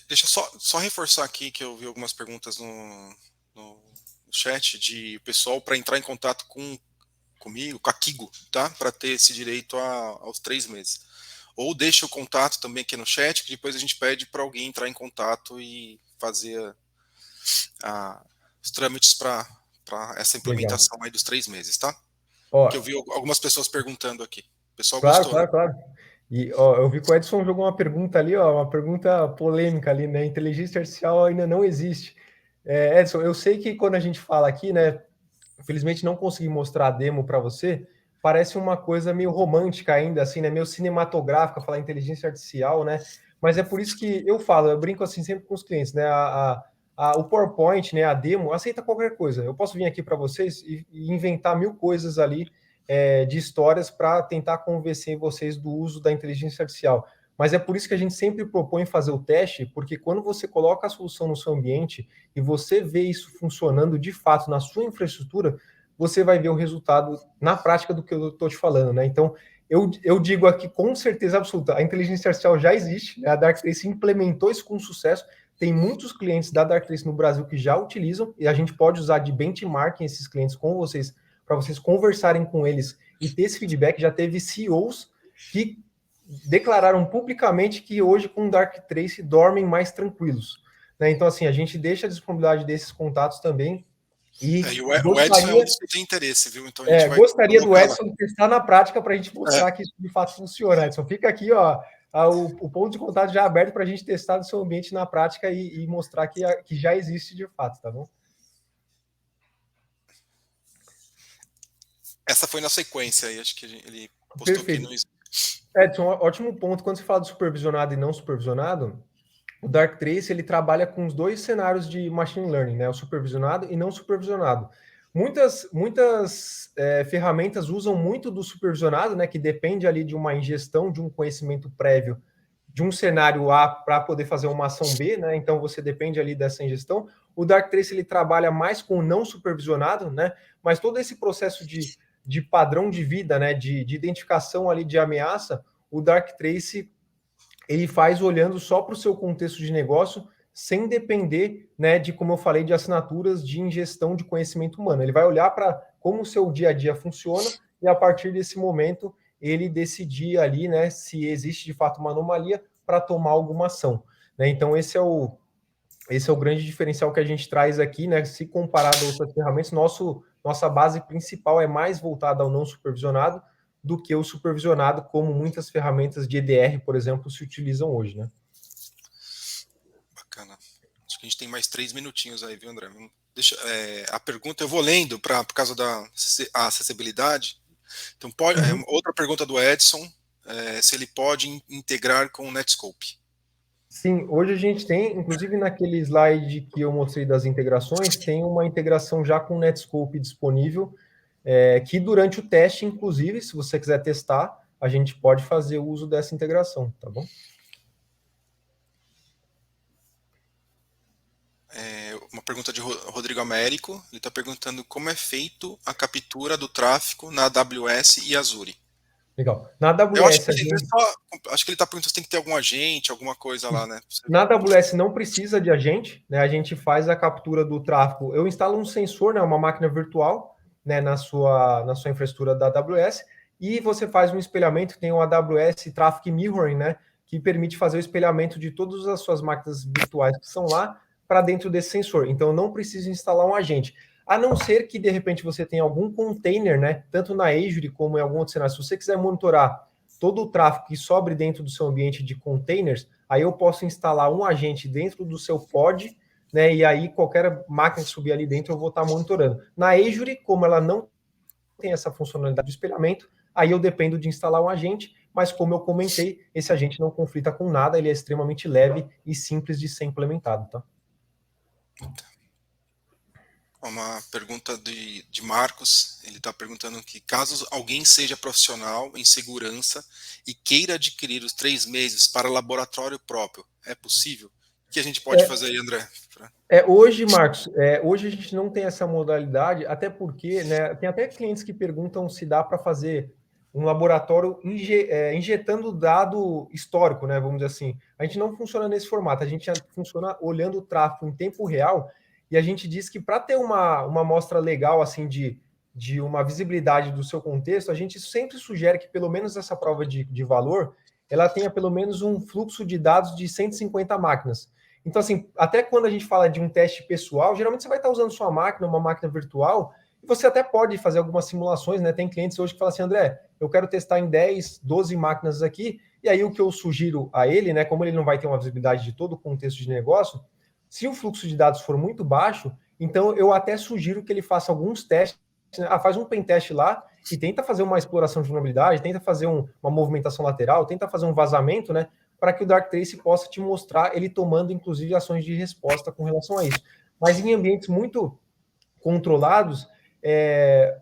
Deixa eu só reforçar aqui que eu vi algumas perguntas no chat de pessoal para entrar em contato comigo, com a Kigo, tá? Para ter esse direito aos 3 meses. Ou deixa o contato também aqui no chat, que depois a gente pede para alguém entrar em contato e fazer os trâmites para essa Legal. implementação aí dos 3 meses, tá? Ó, Que eu vi algumas pessoas perguntando aqui. O pessoal claro, gostou, né? claro, claro. E ó, eu vi que o Edson jogou uma pergunta ali, ó, uma pergunta polêmica ali, né? Inteligência artificial ainda não existe. Edson, eu sei que quando a gente fala aqui, né? Infelizmente não consegui mostrar a demo para você. Parece uma coisa meio romântica ainda, assim, né? Meio cinematográfica, falar inteligência artificial, né? Mas é por isso que eu falo, eu brinco assim sempre com os clientes, né? O PowerPoint, né? A demo, aceita qualquer coisa. Eu posso vir aqui para vocês e inventar mil coisas ali de histórias para tentar convencer vocês do uso da inteligência artificial. Mas é por isso que a gente sempre propõe fazer o teste, porque quando você coloca a solução no seu ambiente e você vê isso funcionando de fato na sua infraestrutura, você vai ver o resultado na prática do que eu estou te falando, né? Então, eu digo aqui com certeza absoluta, a inteligência artificial já existe, né? A Darktrace implementou isso com sucesso, tem muitos clientes da Darktrace no Brasil que já utilizam, e a gente pode usar de benchmarking esses clientes com vocês, para vocês conversarem com eles e ter esse feedback. Já teve CEOs que declararam publicamente que hoje com o Darktrace dormem mais tranquilos. Né? Então, assim, a gente deixa a disponibilidade desses contatos também e O Edson é um gostaria, dos que tem interesse, viu? Então a gente vai gostaria do colocar lá. Edson testar na prática para a gente É, mostrar que isso de fato funciona. Edson, fica aqui, ó, o ponto de contato já aberto para a gente testar no seu ambiente na prática e mostrar que já existe de fato, tá bom? essa foi na sequência aí, acho que ele postou que Perfeito. não. Edson, ótimo ponto. Quando você fala de supervisionado e não supervisionado, o Darktrace ele trabalha com os dois cenários de machine learning, né? O supervisionado e não supervisionado. Muitas ferramentas usam muito do supervisionado, né? Que depende ali de uma ingestão de um conhecimento prévio de um cenário A para poder fazer uma ação B, né? Então você depende ali dessa ingestão. O Darktrace ele trabalha mais com o não supervisionado, né? Mas todo esse processo de padrão de vida, né? De identificação ali de ameaça, o Darktrace ele faz olhando só para o seu contexto de negócio, sem depender, né, de, como eu falei, de assinaturas de ingestão de conhecimento humano. Ele vai olhar para como o seu dia a dia funciona e a partir desse momento ele decidir ali, né, se existe de fato uma anomalia para tomar alguma ação. Né? Então esse é o grande diferencial que a gente traz aqui, né? Se comparado a outras ferramentas, nossa base principal é mais voltada ao não supervisionado do que o supervisionado, como muitas ferramentas de EDR, por exemplo, se utilizam hoje, né? Bacana. Acho que a gente tem mais 3 minutinhos aí, viu, André? Deixa, a pergunta eu vou lendo por causa da acessibilidade. Então, Uhum. outra pergunta do Edson, se ele pode integrar com o Netscope. Sim, hoje a gente tem, inclusive naquele slide que eu mostrei das integrações, tem uma integração já com o Netscope disponível, que durante o teste, inclusive, se você quiser testar, a gente pode fazer uso dessa integração, tá bom? Uma pergunta de Rodrigo Américo, ele está perguntando como é feito a captura do tráfego na AWS e Azure. Legal. Na Eu acho que AWS, a ele gente está perguntando se tem que ter algum agente, alguma coisa lá, né? Na AWS não precisa de agente, né? A gente faz a captura do tráfego. Eu instalo um sensor, né, uma máquina virtual, né, na sua infraestrutura da AWS, e você faz um espelhamento, tem o AWS Traffic Mirroring, né, que permite fazer o espelhamento de todas as suas máquinas virtuais que são lá para dentro desse sensor. Então não precisa instalar um agente. A não ser que de repente você tenha algum container, né, tanto na Azure como em algum outro cenário. Se você quiser monitorar todo o tráfego que sobre dentro do seu ambiente de containers, aí eu posso instalar um agente dentro do seu pod, né? E aí qualquer máquina que subir ali dentro eu vou estar monitorando. Na Azure, como ela não tem essa funcionalidade de espelhamento, aí eu dependo de instalar um agente, mas como eu comentei, esse agente não conflita com nada, ele é extremamente leve e simples de ser implementado, tá? Uma pergunta de Marcos, ele está perguntando que caso alguém seja profissional em segurança e queira adquirir os 3 meses para laboratório próprio, é possível? O que a gente pode fazer aí, André? Hoje, Marcos, hoje a gente não tem essa modalidade, até porque, né, tem até clientes que perguntam se dá para fazer um laboratório injetando dado histórico, né, vamos dizer assim. A gente não funciona nesse formato, a gente funciona olhando o tráfego em tempo real e a gente diz que para ter uma amostra legal, assim, de uma visibilidade do seu contexto, a gente sempre sugere que pelo menos essa prova de valor, ela tenha pelo menos um fluxo de dados de 150 máquinas. Então, assim, até quando a gente fala de um teste pessoal, geralmente você vai estar usando sua máquina, uma máquina virtual, e você até pode fazer algumas simulações, né? Tem clientes hoje que falam assim, André, eu quero testar em 10, 12 máquinas aqui, e aí o que eu sugiro a ele, né? Como ele não vai ter uma visibilidade de todo o contexto de negócio, se o fluxo de dados for muito baixo, então eu até sugiro que ele faça alguns testes, né? Faz um pen teste lá e tenta fazer uma exploração de vulnerabilidade, tenta fazer uma movimentação lateral, tenta fazer um vazamento, né? Para que o Darktrace possa te mostrar ele tomando, inclusive, ações de resposta com relação a isso. Mas em ambientes muito controlados, é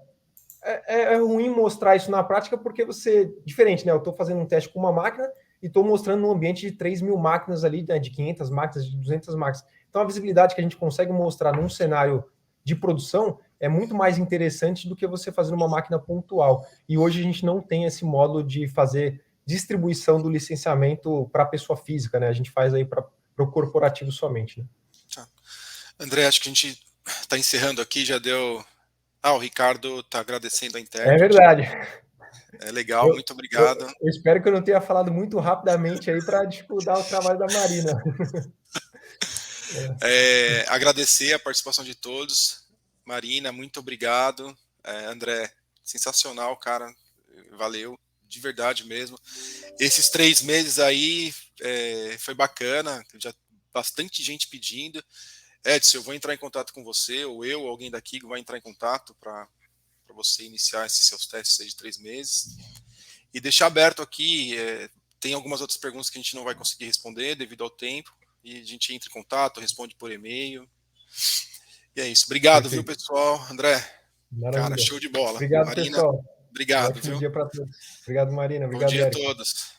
ruim mostrar isso na prática porque você, diferente, né? Eu estou fazendo um teste com uma máquina e estou mostrando um ambiente de 3.000 máquinas ali, né, de 500 máquinas, de 200 máquinas. Então, a visibilidade que a gente consegue mostrar num cenário de produção é muito mais interessante do que você fazer uma máquina pontual. E hoje a gente não tem esse modo de fazer distribuição do licenciamento para a pessoa física, né? A gente faz aí para o corporativo somente, né? Tá. André, acho que a gente está encerrando aqui, já deu. O Ricardo está agradecendo a É intérprete. verdade. É legal, Eu, muito eu, obrigado. eu espero que eu não tenha falado muito rapidamente aí para dificultar o trabalho da Marina. Agradecer a participação de todos. Marina, muito obrigado. André, sensacional, cara. Valeu, de verdade mesmo. Esses 3 meses aí foi bacana, já bastante gente pedindo. Edson, eu vou entrar em contato com você, ou eu, ou alguém daqui vai entrar em contato para você iniciar esses seus testes aí de 3 meses. E deixar aberto aqui, tem algumas outras perguntas que a gente não vai conseguir responder devido ao tempo, e a gente entra em contato, responde por e-mail. E é isso. Obrigado, viu, Perfeito. pessoal? André, cara, Maravilha. show de bola. Obrigado, Marina, pessoal. Um obrigado, ótimo viu? dia para todos. Obrigado, Marina. Bom Obrigado, dia a Érico. todos.